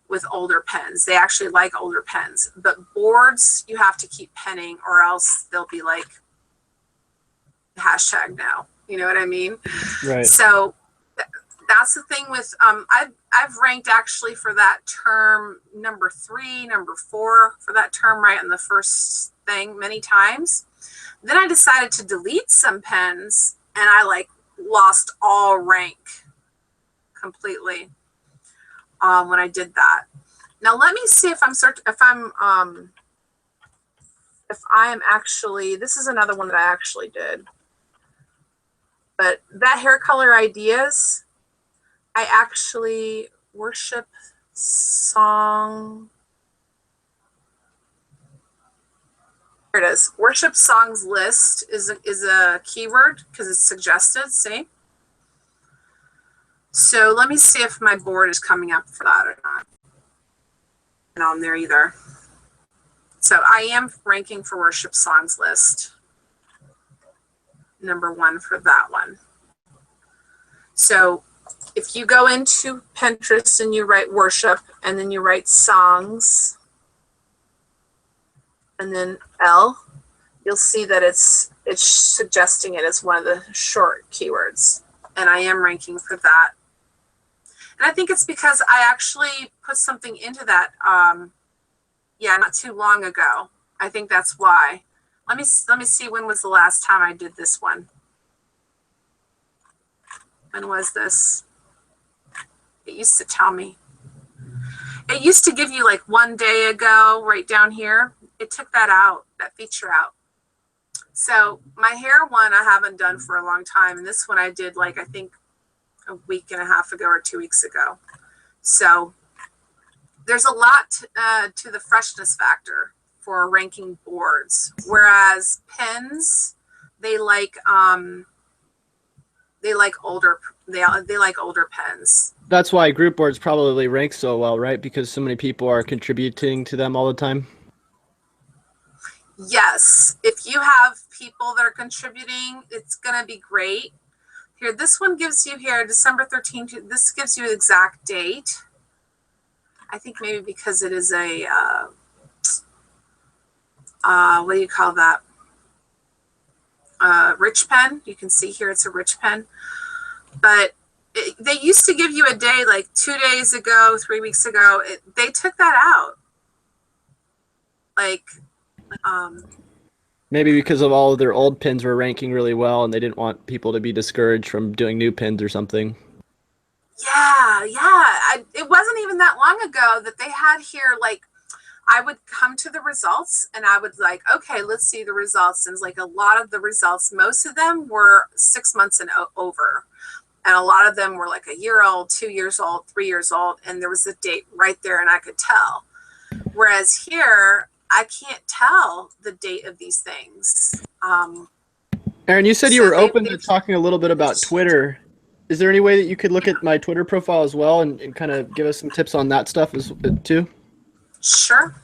with older pens. They actually like older pens, but boards, you have to keep penning or else they'll be like, hashtag no, you know what I mean? Right. So that's the thing with I've ranked actually for that term number 3, number 4 for that term right in the first thing many times. Then I decided to delete some pens, and I lost all rank completely when I did that. Now let me see if I am actually, this is another one that I actually did. But that hair color ideas, I actually worship song. Here it is. Worship songs list is a keyword because it's suggested. See? So let me see if my board is coming up for that or not. Not on there either. So I am ranking for worship songs list. Number 1 for that one. So if you go into Pinterest and you write worship and then you write songs and then L, you'll see that it's suggesting it as one of the short keywords, and I am ranking for that. And I think it's because I actually put something into that not too long ago. I think that's why. Let me see, when was the last time I did this one? When was this? It used to tell me. It used to give you like 1 day ago right down here. It took that out, that feature out. So my hair one I haven't done for a long time. And this one I did I think a week and a half ago or 2 weeks ago. So there's a lot to the freshness factor for ranking boards, whereas pens, they like older pens. That's why group boards probably rank so well, right? Because so many people are contributing to them all the time. Yes, if you have people that are contributing, it's gonna be great. Here, this one gives you here December 13th. This gives you the exact date. I think maybe because it is a what do you call that? Rich pen. You can see here it's a rich pen. But they used to give you a day 2 days ago, 3 weeks ago. They took that out. Maybe because of all of their old pins were ranking really well and they didn't want people to be discouraged from doing new pins or something. Yeah. It wasn't even that long ago that they had here, like, I would come to the results and I would like, okay, let's see the results. And it's like a lot of the results, most of them were 6 months and over. And a lot of them were like a year old, 2 years old, 3 years old. And there was a date right there and I could tell. Whereas here, I can't tell the date of these things. Aaron, you said you So were open to talking a little bit about Twitter. Is there any way that you could look at my Twitter profile as well and kind of give us some tips on that stuff as too? Sure.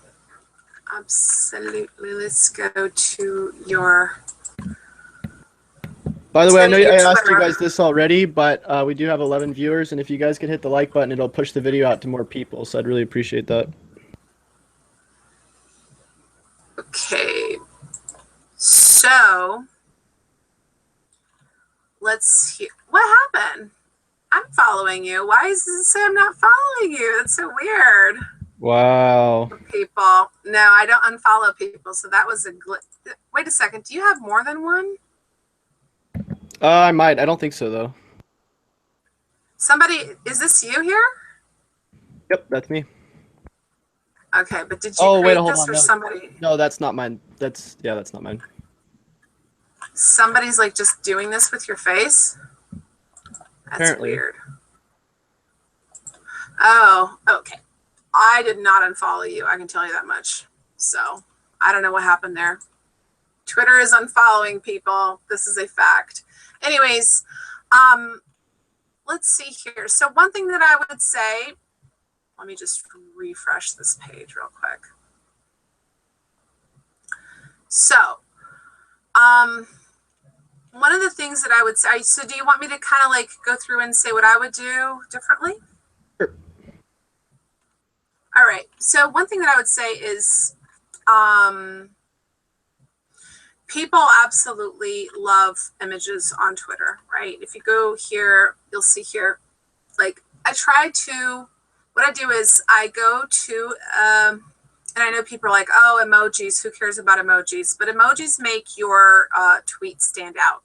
Absolutely. Let's go to your. By the way, I know I asked you Twitter. guys this already, but we do have 11 viewers, and if you guys could hit the like button, it'll push the video out to more people, so I'd really appreciate that. Okay. So let's see. What happened? I'm following you. Why does it say I'm not following you? That's so weird. Wow. People. No, I don't unfollow people. So that was a glitch. Wait a second. Do you have more than one? I might. I don't think so, though. Somebody, is this you here? Yep, that's me. Okay, but did you create hold this on. or No. somebody? No, that's not mine. That's not mine. Somebody's like just doing this with your face? That's Apparently. weird. Oh, okay. I did not unfollow you. I can tell you that much. So I don't know what happened there. Twitter is unfollowing people. This is a fact. Anyways, let's see here. So one thing that I would say, let me just refresh this page real quick. So, one of the things that I would say, so do you want me to kind of like go through and say what I would do differently? Sure. All right. So one thing that I would say is, people absolutely love images on Twitter, right? If you go here, you'll see here, like what I do is I go to, and I know people are like, oh, emojis, who cares about emojis? But emojis make your tweet stand out.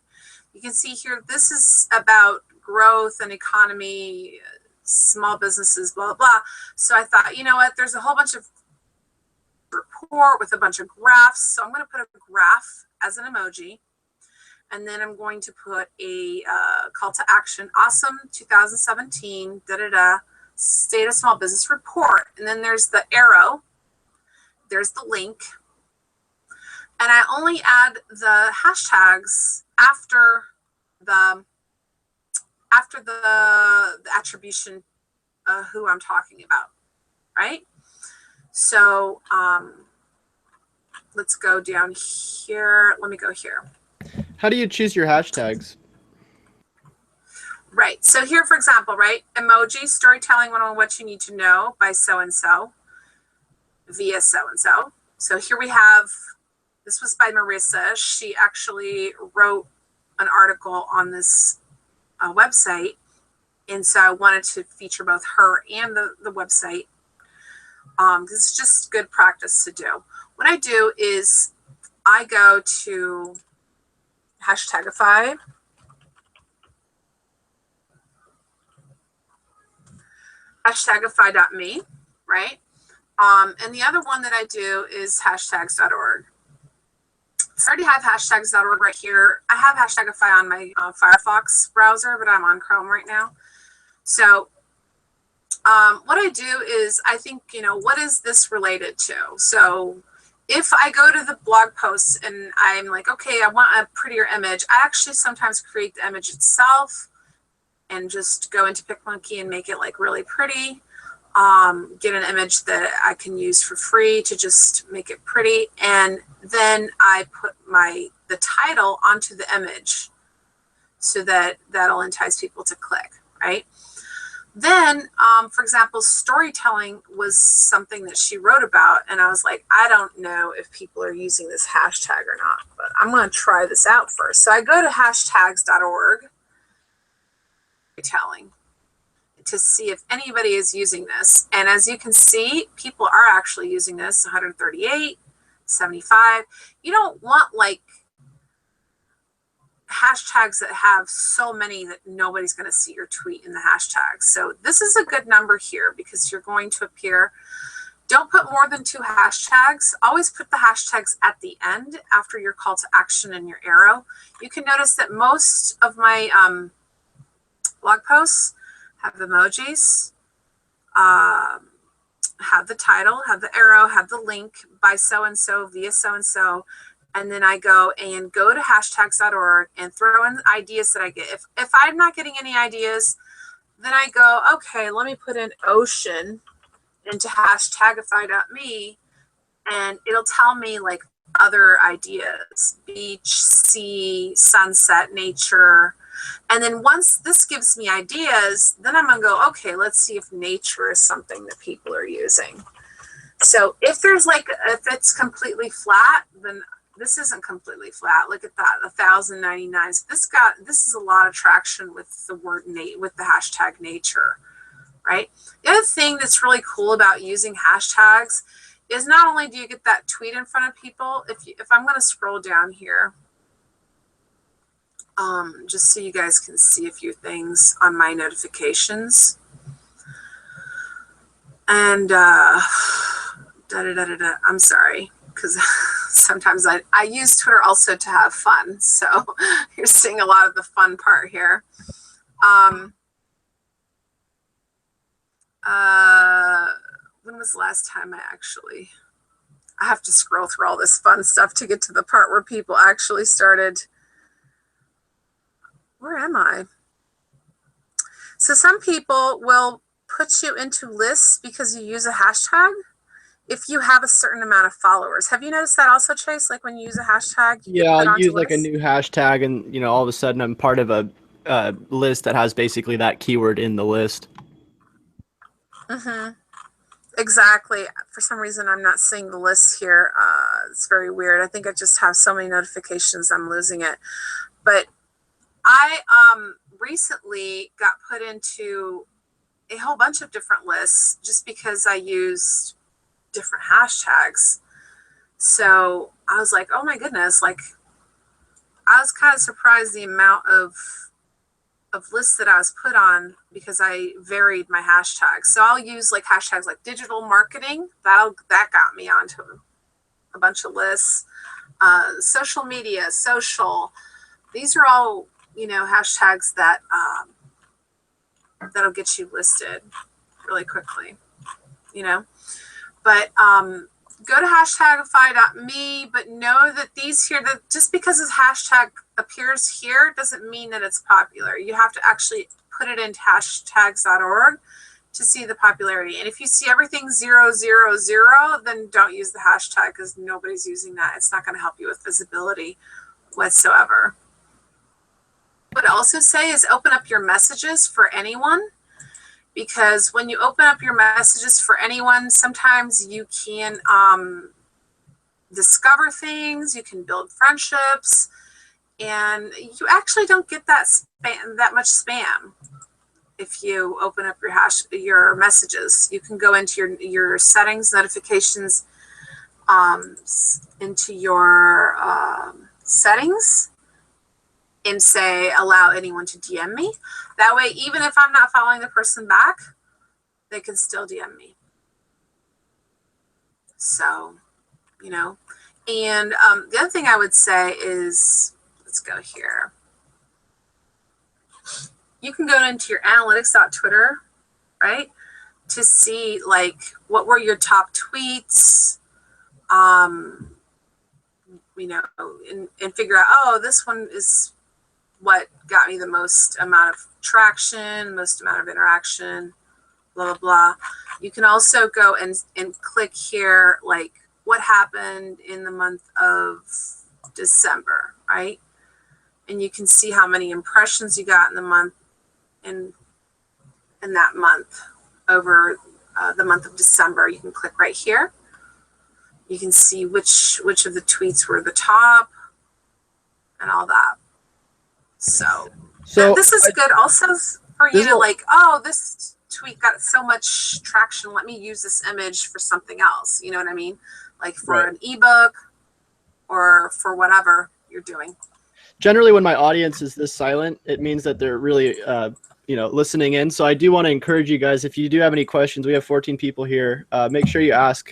You can see here, this is about growth and economy, small businesses, blah, blah, blah. So I thought, you know what, there's a whole bunch of report with a bunch of graphs. So I'm going to put a graph as an emoji. And then I'm going to put a call to action, awesome 2017, state of small business report. And then there's the arrow. There's the link. And I only add the hashtags after the attribution who I'm talking about, right? So let's go down here. Let me go here. How do you choose your hashtags? Right. So here, for example, right, emoji storytelling 101 what you need to know by so-and-so via so-and-so. So here we have, this was by Marissa. She actually wrote an article on this website. And so I wanted to feature both her and the website. It's just good practice to do. What I do is I go to Hashtagify. Hashtagify.me, right? And the other one that I do is hashtags.org. I already have hashtags.org right here. I have Hashtagify on my Firefox browser, but I'm on Chrome right now. So what I do is I think, what is this related to? So if I go to the blog post and I'm like, okay, I want a prettier image, I actually sometimes create the image itself and just go into PicMonkey and make it like really pretty. Get an image that I can use for free to just make it pretty. And then I put the title onto the image so that'll entice people to click, right? Then, for example, storytelling was something that she wrote about. And I was like, I don't know if people are using this hashtag or not, but I'm going to try this out first. So I go to hashtags.org, storytelling, to see if anybody is using this. And as you can see, people are actually using this, 138, 75. You don't want like hashtags that have so many that nobody's going to see your tweet in the hashtags. So this is a good number here because you're going to appear. Don't put more than 2 hashtags. Always put the hashtags at the end after your call to action and your arrow. You can notice that most of my blog posts have emojis, have the title, have the arrow, have the link by so-and-so via so-and-so. And then I go to hashtags.org and throw in ideas that I get. If I'm not getting any ideas, then I go, okay, let me put in ocean into hashtagify.me, and it'll tell me like other ideas, beach, sea, sunset, nature. And then once this gives me ideas, then I'm gonna go, okay, let's see if nature is something that people are using. So if it's completely flat, then this isn't completely flat. Look at that, 1,099. So this is a lot of traction with the word with the hashtag nature, right? The other thing that's really cool about using hashtags is not only do you get that tweet in front of people, if I'm going to scroll down here, just so you guys can see a few things on my notifications. And I'm sorry, because sometimes I use Twitter also to have fun. So you're seeing a lot of the fun part here. When was the last time I have to scroll through all this fun stuff to get to the part where people actually started. Where am I? So some people will put you into lists because you use a hashtag if you have a certain amount of followers. Have you noticed that also, Chase? Like when you use a hashtag, Yeah, I'll use like a new hashtag, and all of a sudden I'm part of a list that has basically that keyword in the list. Mm-hmm. Exactly. For some reason, I'm not seeing the list here. It's very weird. I think I just have so many notifications, I'm losing it. But I recently got put into a whole bunch of different lists just because I used different hashtags. So I was like, oh my goodness, like I was kind of surprised the amount of lists that I was put on because I varied my hashtags. So I'll use like hashtags like digital marketing. That got me onto a bunch of lists. Social media, social. These are all, hashtags that that'll get you listed really quickly, But go to hashtagify.me, but know that these here, that just because this hashtag appears here doesn't mean that it's popular. You have to actually put it into hashtags.org to see the popularity. And if you see everything 000, then don't use the hashtag because nobody's using that. It's not going to help you with visibility whatsoever. What I also say is open up your messages for anyone, because when you open up your messages for anyone, sometimes you can discover things, you can build friendships, and you actually don't get that much spam if you open up your messages. You can go into your settings, notifications, into your settings, and say allow anyone to DM me. That way, even if I'm not following the person back, they can still DM me. So, and the other thing I would say is, let's go here. You can go into your analytics.twitter, right, to see like what were your top tweets, and figure out, oh, this one is what got me the most amount of traction, most amount of interaction, blah, blah, blah. You can also go and click here, like what happened in the month of December, right? And you can see how many impressions you got in the month, in that month, over the month of December. You can click right here. You can see which of the tweets were the top and all that. So this is good also for you to like, oh, this tweet got so much traction, let me use this image for something else. You know what I mean? like for an ebook or for whatever you're doing. Generally, when my audience is this silent, it means that they're really, listening in. So I do want to encourage you guys, if you do have any questions, we have 14 people here. Make sure you ask.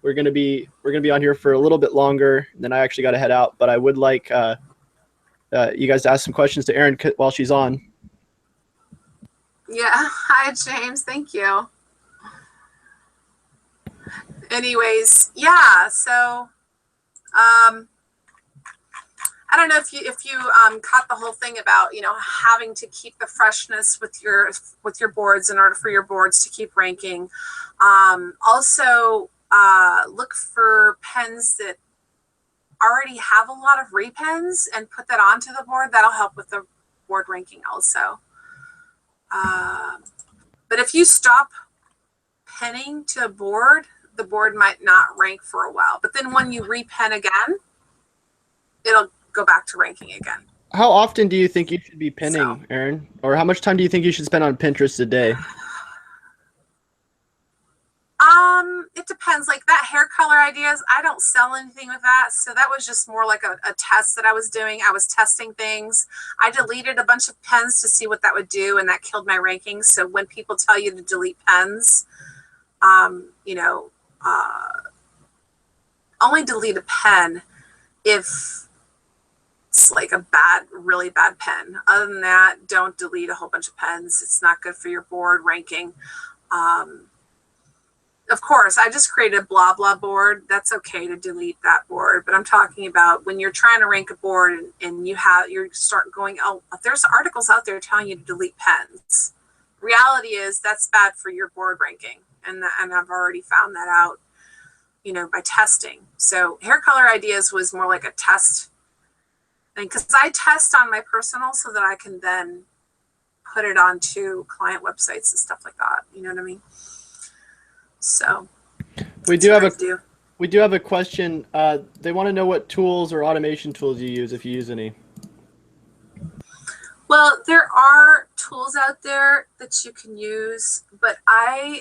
We're gonna be on here for a little bit longer. Then I actually got to head out, but I would like you guys to ask some questions to Eren while she's on. Yeah. Hi, James. Thank you. Anyways, yeah. So, I don't know if you caught the whole thing about having to keep the freshness with your boards in order for your boards to keep ranking. Also, look for pens that already have a lot of repens and put that onto the board. That'll help with the board ranking also. But if you stop penning to a board, the board might not rank for a while. But then when you repen again, it'll go back to ranking again. How often do you think you should be penning, Eren? Or how much time do you think you should spend on Pinterest a day? It depends. Like that hair color ideas, I don't sell anything with that. So that was just more like a test that I was doing. I was testing things. I deleted a bunch of pens to see what that would do, and that killed my rankings. So when people tell you to delete pens, only delete a pen if it's like a really bad pen. Other than that, don't delete a whole bunch of pens. It's not good for your board ranking. Of course, I just created a blah blah board. That's okay to delete that board, but I'm talking about when you're trying to rank a board and you start going, oh, there's articles out there telling you to delete pens. Reality is that's bad for your board ranking, and I've already found that out, by testing. So hair color ideas was more like a test, and because I test on my personal so that I can then put it onto client websites and stuff like that. You know what I mean? So we do have a question. They want to know what tools or automation tools you use, if you use any. Well, there are tools out there that you can use, but I'm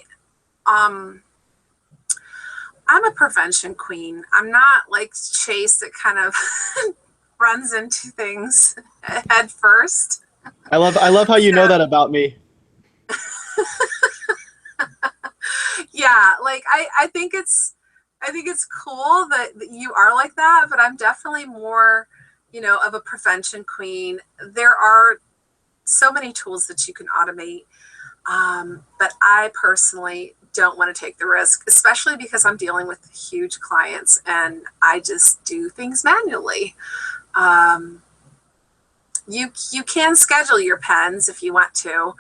a prevention queen. I'm not like Chase that kind of runs into things head first. I love how you know that about me. Yeah, like I think it's cool that you are like that, but I'm definitely more, of a prevention queen. There are so many tools that you can automate, but I personally don't want to take the risk, especially because I'm dealing with huge clients and I just do things manually. You can schedule your pens if you want to,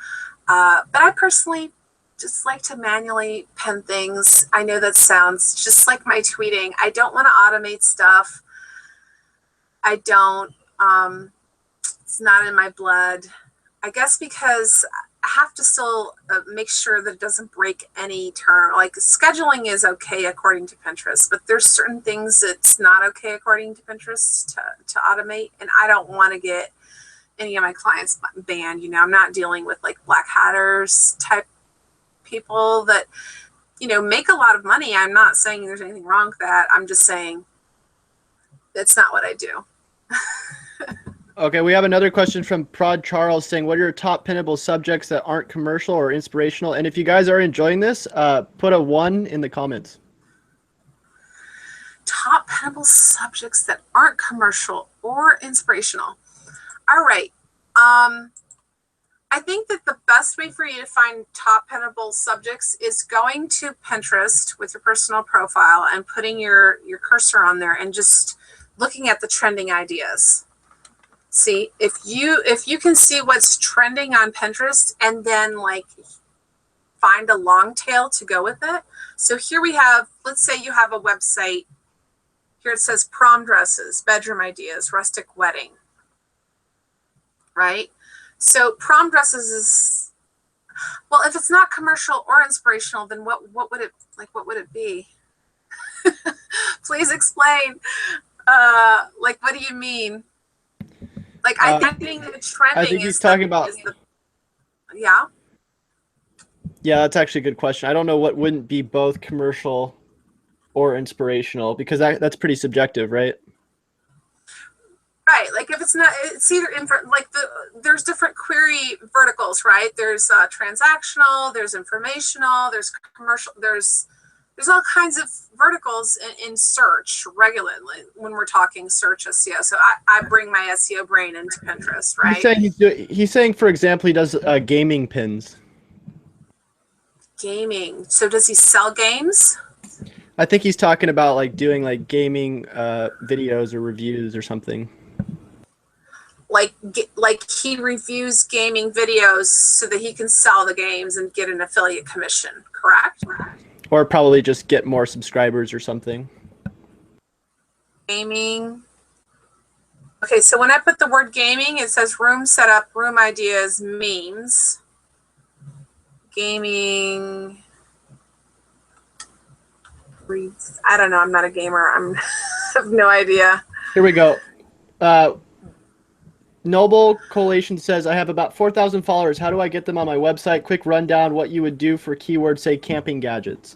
but I personally just like to manually pen things. I know that sounds just like my tweeting. I don't want to automate stuff. I don't, it's not in my blood. I guess because I have to still make sure that it doesn't break any term. Like scheduling is okay according to Pinterest, but there's certain things that's not okay according to Pinterest to automate. And I don't want to get any of my clients banned. I'm not dealing with like black hatters type people that, make a lot of money. I'm not saying there's anything wrong with that. I'm just saying that's not what I do. Okay, we have another question from Prod Charles saying, what are your top pinnable subjects that aren't commercial or inspirational? And if you guys are enjoying this, put a 1 in the comments. Top pinnable subjects that aren't commercial or inspirational. All right. I think that the best way for you to find top pinnable subjects is going to Pinterest with your personal profile and putting your cursor on there and just looking at the trending ideas. See, if you can see what's trending on Pinterest and then like find a long tail to go with it. So here we have, let's say you have a website. Here it says prom dresses, bedroom ideas, rustic wedding. Right? So prom dresses is, well, if it's not commercial or inspirational, then what would it be? Please explain. Like, what do you mean? Like, I think the trending I think he's talking about. Yeah. Yeah, that's actually a good question. I don't know what wouldn't be both commercial or inspirational? Because that's pretty subjective, right? Right, like if it's not, it's either like there's different query verticals, right? There's transactional, there's informational, there's commercial, there's all kinds of verticals in search regularly when we're talking search SEO. So I bring my SEO brain into Pinterest, right? He's saying, for example, he does gaming pins. Gaming. So does he sell games? I think he's talking about like doing like gaming videos or reviews or something. Like he reviews gaming videos so that he can sell the games and get an affiliate commission, correct? Or probably just get more subscribers or something. Gaming. Okay, so when I put the word gaming, it says room setup, room ideas, memes. Gaming. I don't know. I'm not a gamer. I have no idea. Here we go. Noble Collation says, I have about 4,000 followers. How do I get them on my website? Quick rundown what you would do for keywords, say camping gadgets.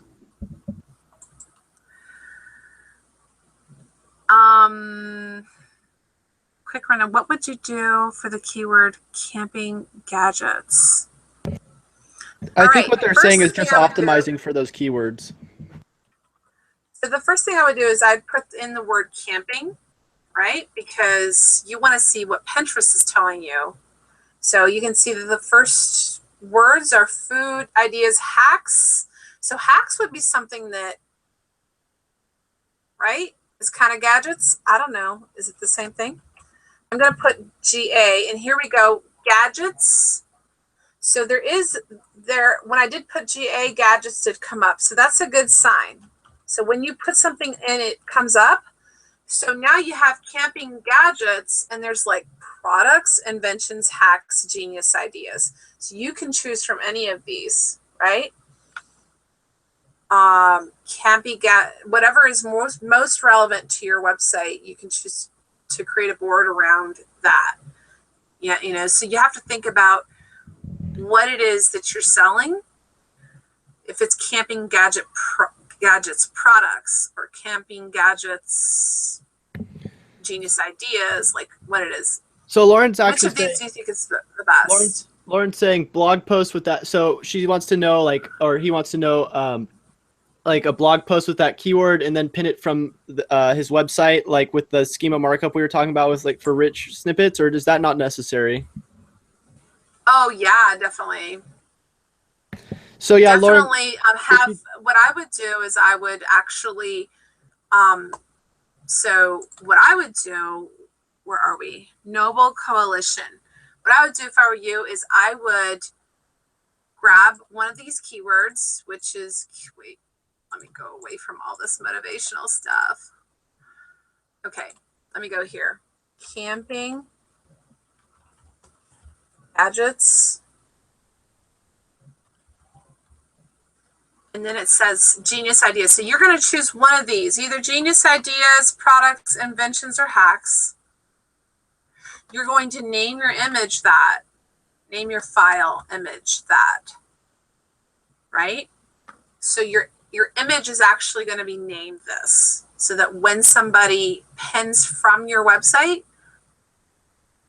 Quick rundown. What would you do for the keyword camping gadgets? I think what they're saying is just optimizing for those keywords. So the first thing I would do is I'd put in the word camping, right? Because you want to see what Pinterest is telling you. So you can see that the first words are food, ideas, hacks. So hacks would be something that, right? It's kind of gadgets. I don't know. Is it the same thing? I'm going to put GA, and here we go. Gadgets. So when I did put GA, gadgets did come up. So that's a good sign. So when you put something in, it comes up. So now you have camping gadgets, and there's like products, inventions, hacks, genius ideas. So you can choose from any of these, right? Whatever is most relevant to your website, you can choose to create a board around that. Yeah, so you have to think about what it is that you're selling. If it's camping gadgets products, or camping gadgets genius ideas, like what it is. So Lauren's actually which of these do you think is the best? Lauren's saying blog post with that. So she wants to know, like, or he wants to know, like a blog post with that keyword, and then pin it from his website, like with the schema markup we were talking about, with like for rich snippets, or is that not necessary? Oh yeah, definitely. So yeah, definitely. What I would do is I would actually, so what I would do, where are we? Noble Coalition. What I would do if I were you is I would grab one of these keywords, which is, wait, let me go away from all this motivational stuff. Okay, let me go here. Camping gadgets. And then it says genius ideas. So you're going to choose one of these, either genius ideas, products, inventions, or hacks. You're going to name your image that. Name your file image that. Right? So your image is actually going to be named this, so that when somebody pins from your website,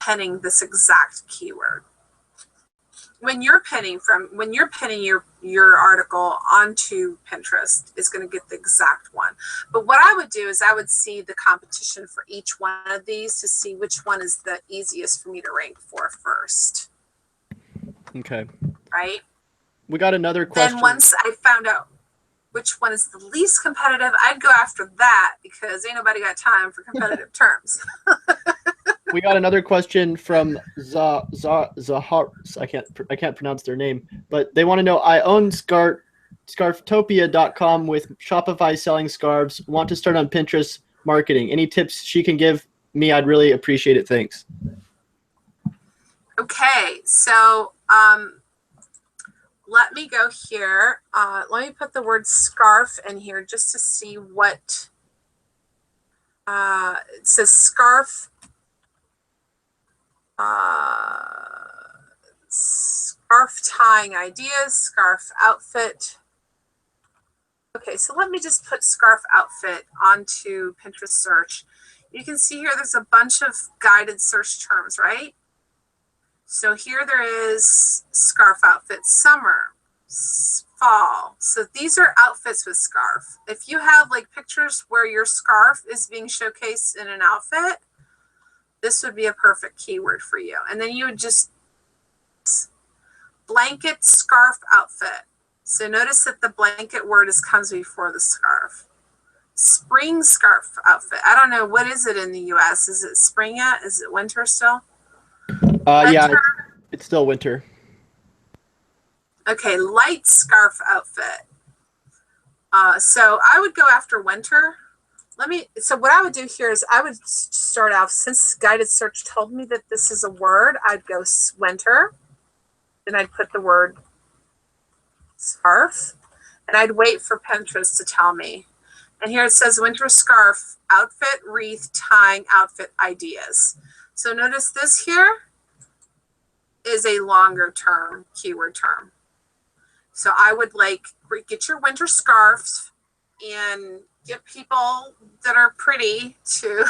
pinning this exact keyword. When you're pinning your article onto Pinterest, it's going to get the exact one. But what I would do is I would see the competition for each one of these to see which one is the easiest for me to rank for first. Okay. Right? We got another question. Then once I found out which one is the least competitive, I'd go after that, because ain't nobody got time for competitive terms. We got another question from Zahar. I can't pronounce their name, but they want to know, I own Scarftopia.com with Shopify selling scarves. Want to start on Pinterest marketing. Any tips she can give me? I'd really appreciate it. Thanks. Okay, so let me go here. Let me put the word scarf in here just to see what it says. Scarf. Scarf tying ideas, scarf outfit. Okay, so let me just put scarf outfit onto Pinterest search. You can see here there's a bunch of guided search terms, right? So here there is scarf outfit, summer, fall. So these are outfits with scarf. If you have like pictures where your scarf is being showcased in an outfit, this would be a perfect keyword for you. And then you would just blanket scarf outfit. So notice that the blanket word comes before the scarf. Spring scarf outfit. I don't know, what is it in the US? Is it spring yet? Is it winter still? Yeah, it's still winter. Okay, light scarf outfit. So I would go after winter. So what I would do here is I would start off, since guided search told me that this is a word, I'd go winter. Then I'd put the word scarf, and I'd wait for Pinterest to tell me. And here it says winter scarf outfit, wreath, tying outfit ideas. So notice this here is a longer term keyword term. So I would like get your winter scarves and get people that are pretty to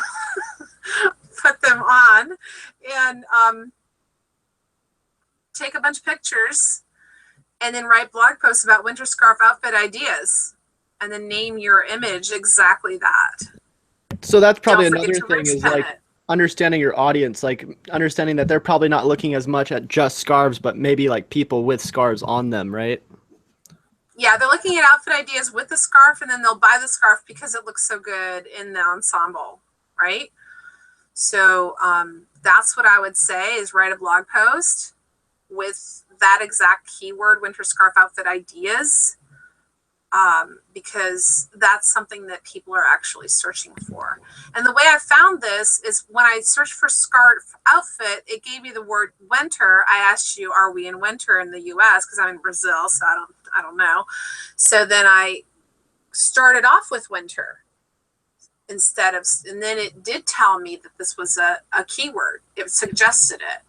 put them on, and take a bunch of pictures, and then write blog posts about winter scarf outfit ideas, and then name your image exactly that. So that's probably another thing, is like understanding your audience, like understanding that they're probably not looking as much at just scarves, but maybe like people with scarves on them, right? Yeah, they're looking at outfit ideas with the scarf, and then they'll buy the scarf because it looks so good in the ensemble, right? So that's what I would say, is write a blog post with that exact keyword, winter scarf outfit ideas, because that's something that people are actually searching for. And the way I found this is when I searched for scarf outfit, it gave me the word winter. I asked you, are we in winter in the US? Because I'm in Brazil, so I don't know. So then I started off with winter instead of, and then it did tell me that this was a keyword. It suggested it.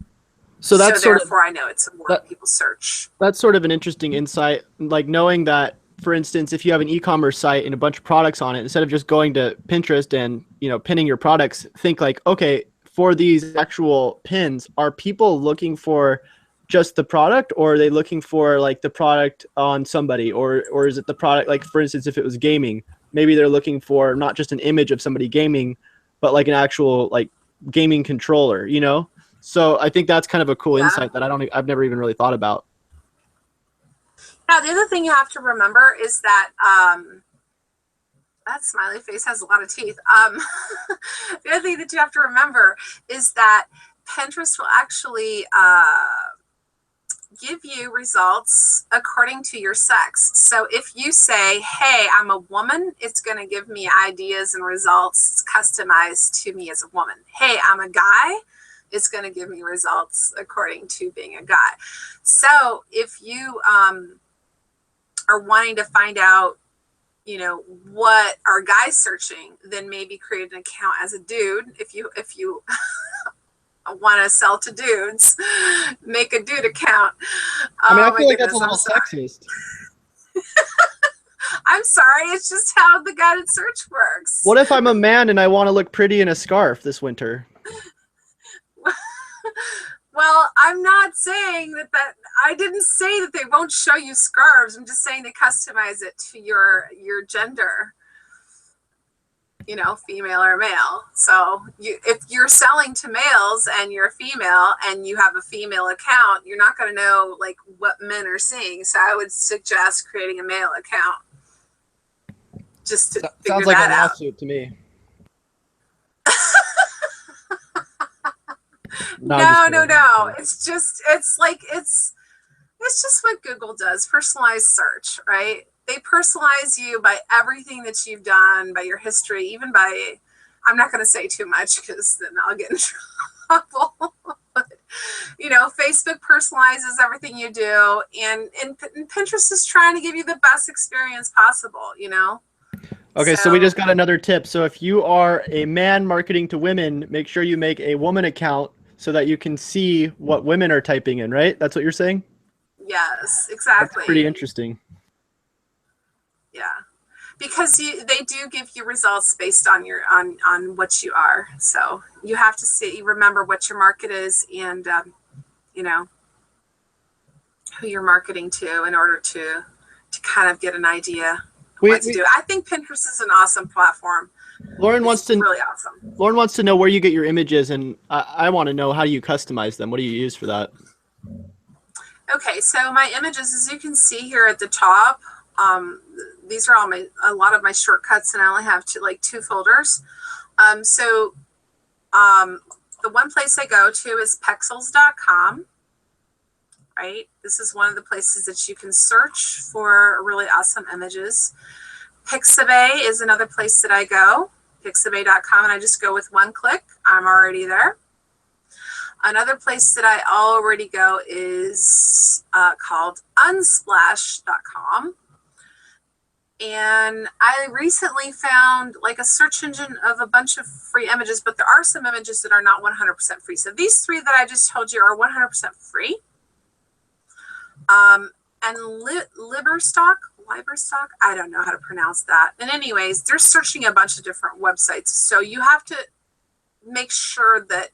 So that's therefore I know it's a word people search. That's sort of an interesting insight, like knowing that, for instance, if you have an e-commerce site and a bunch of products on it, instead of just going to Pinterest and, pinning your products, think like, okay, for these actual pins, are people looking for just the product, or are they looking for like the product on somebody, or is it the product? Like, for instance, if it was gaming, maybe they're looking for not just an image of somebody gaming, but like an actual like gaming controller, So I think that's kind of a cool insight that I've never even really thought about. Now, the other thing you have to remember is that that smiley face has a lot of teeth. The other thing that you have to remember is that Pinterest will actually give you results according to your sex. So if you say, hey, I'm a woman, it's going to give me ideas and results customized to me as a woman. Hey, I'm a guy, it's going to give me results according to being a guy. So if you are wanting to find out, what are guys searching, then maybe create an account as a dude. If you want to sell to dudes, make a dude account. I feel like that's a little sexist. I'm sorry, it's just how the guided search works. What if I'm a man and I want to look pretty in a scarf this winter? Well, I'm not saying that I didn't say that they won't show you scarves. I'm just saying they customize it to your gender, female or male. So if you're selling to males and you're a female and you have a female account, you're not going to know like what men are seeing. So I would suggest creating a male account just to figure sounds like that a out. lawsuit to me. No. It's just what Google does. Personalized search, right? They personalize you by everything that you've done, by your history, even by, I'm not going to say too much because then I'll get in trouble. But, Facebook personalizes everything you do, and Pinterest is trying to give you the best experience possible, Okay, so we just got another tip. So if you are a man marketing to women, make sure you make a woman account so that you can see what women are typing in, right? That's what you're saying? Yes, exactly. That's pretty interesting. Yeah. because they do give you results based on your on what you are. So you have to remember what your market is, and you know, who you're marketing to in order to kind of get an idea what to do. I think Pinterest is an awesome platform. Lauren wants to really awesome. Lauren wants to know where you get your images, and I want to know how you customize them. What do you use for that? Okay, so my images, as you can see here at the top, these are all a lot of my shortcuts, and I only have two folders. The one place I go to is pexels.com. Right, this is one of the places that you can search for really awesome images. Pixabay is another place that I go, pixabay.com, and I just go with one click. I'm already there. Another place that I already go is called unsplash.com. And I recently found like a search engine of a bunch of free images, but there are some images that are not 100% free. So these three that I just told you are 100% free. And Liberstock, I don't know how to pronounce that. And anyways, they're searching a bunch of different websites. So you have to make sure that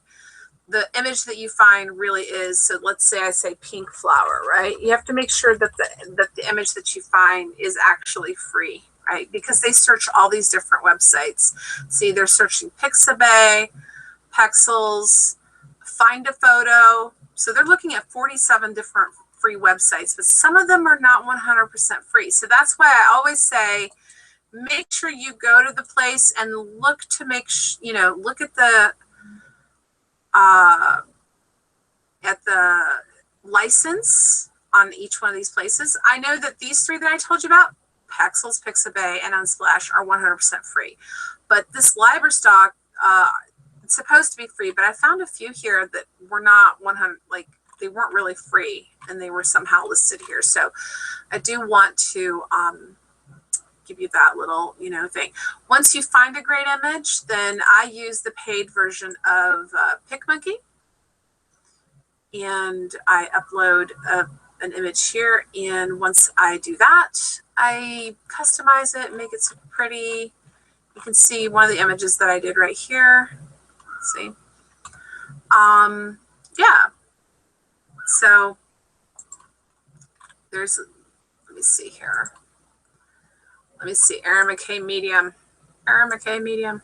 the image that you find really is, so let's say I say pink flower, right? You have to make sure that the image that you find is actually free, right? Because they search all these different websites. See, they're searching Pixabay, Pexels, Find a Photo. So they're looking at 47 different free websites, but some of them are not 100% free. So that's why I always say, make sure you go to the place and look to look at the license on each one of these places. I know that these three that I told you about, Pexels, Pixabay, and Unsplash, are 100% free. But this Liberstock, it's supposed to be free, but I found a few here that were not 100, they weren't really free, and they were somehow listed here. So I do want to give you that little, thing. Once you find a great image, then I use the paid version of PicMonkey, and I upload an image here. And once I do that, I customize it, make it super pretty. You can see one of the images that I did right here. Let's see. Yeah. So let me see here. Let me see, Eren Mckay Medium.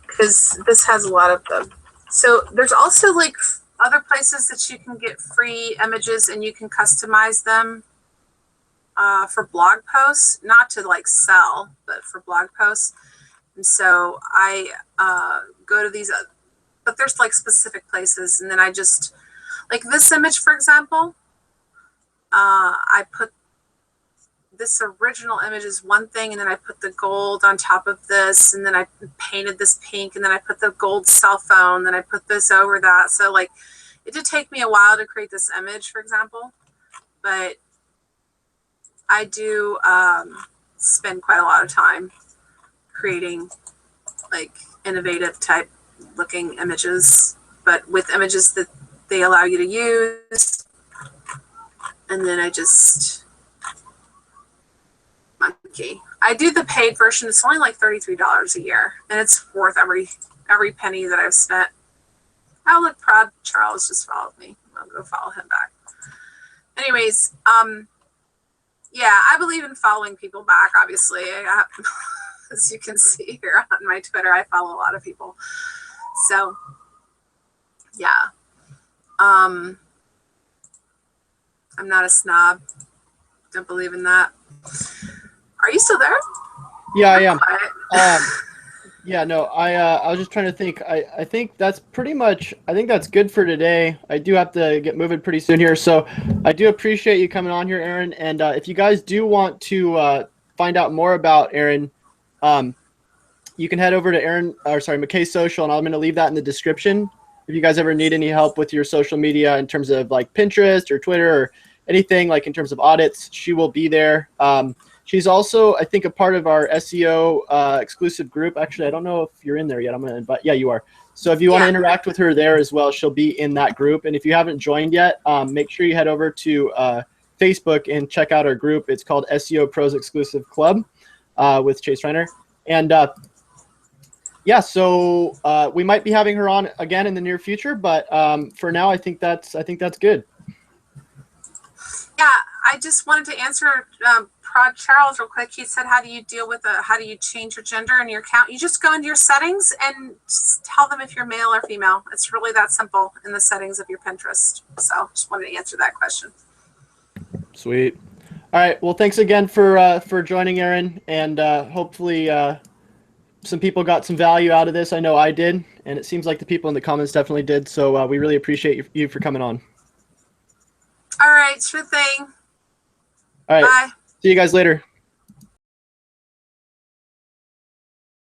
Because this has a lot of them. So there's also other places that you can get free images, and you can customize them for blog posts, not to sell, but for blog posts. And so I go to these, but there's specific places, and then I just, this image, for example, I put this original image is one thing, and then I put the gold on top of this, and then I painted this pink, and then I put the gold cell phone, then I put this over that. So it did take me a while to create this image, for example, but I do spend quite a lot of time creating innovative type looking images, but with images that they allow you to use. And then I just monkey. I do the paid version. It's only $33 a year, and it's worth every penny that I've spent. Oh, look, Proud Charles just followed me. I'll go follow him back. Anyways, yeah, I believe in following people back, obviously. As you can see here on my Twitter, I follow a lot of people. So, yeah. I'm not a snob. Don't believe in that. Are you still there? Yeah, I am. Yeah, no, I was just trying to think. I think that's pretty much, I think that's good for today. I do have to get moving pretty soon here. So I do appreciate you coming on here, Eren. And if you guys do want to find out more about Eren, you can head over to Mckay Social, and I'm going to leave that in the description. If you guys ever need any help with your social media in terms of Pinterest or Twitter or anything in terms of audits, she will be there. She's also, I think, a part of our SEO exclusive group. Actually, I don't know if you're in there yet. I'm going to invite. Yeah, you are. So if you want to interact with her there as well, she'll be in that group. And if you haven't joined yet, make sure you head over to Facebook and check out our group. It's called SEO Pros Exclusive Club with Chase Reiner. And yeah, so we might be having her on again in the near future, but for now, I think that's good. Yeah, I just wanted to answer Prod Charles real quick. He said, how do you change your gender in your account? You just go into your settings and just tell them if you're male or female. It's really that simple in the settings of your Pinterest. So just wanted to answer that question. Sweet. All right. Well, thanks again for joining, Eren, and hopefully some people got some value out of this. I know I did, and it seems like the people in the comments definitely did. So we really appreciate you for coming on. All right, sure thing. All right. Bye. See you guys later.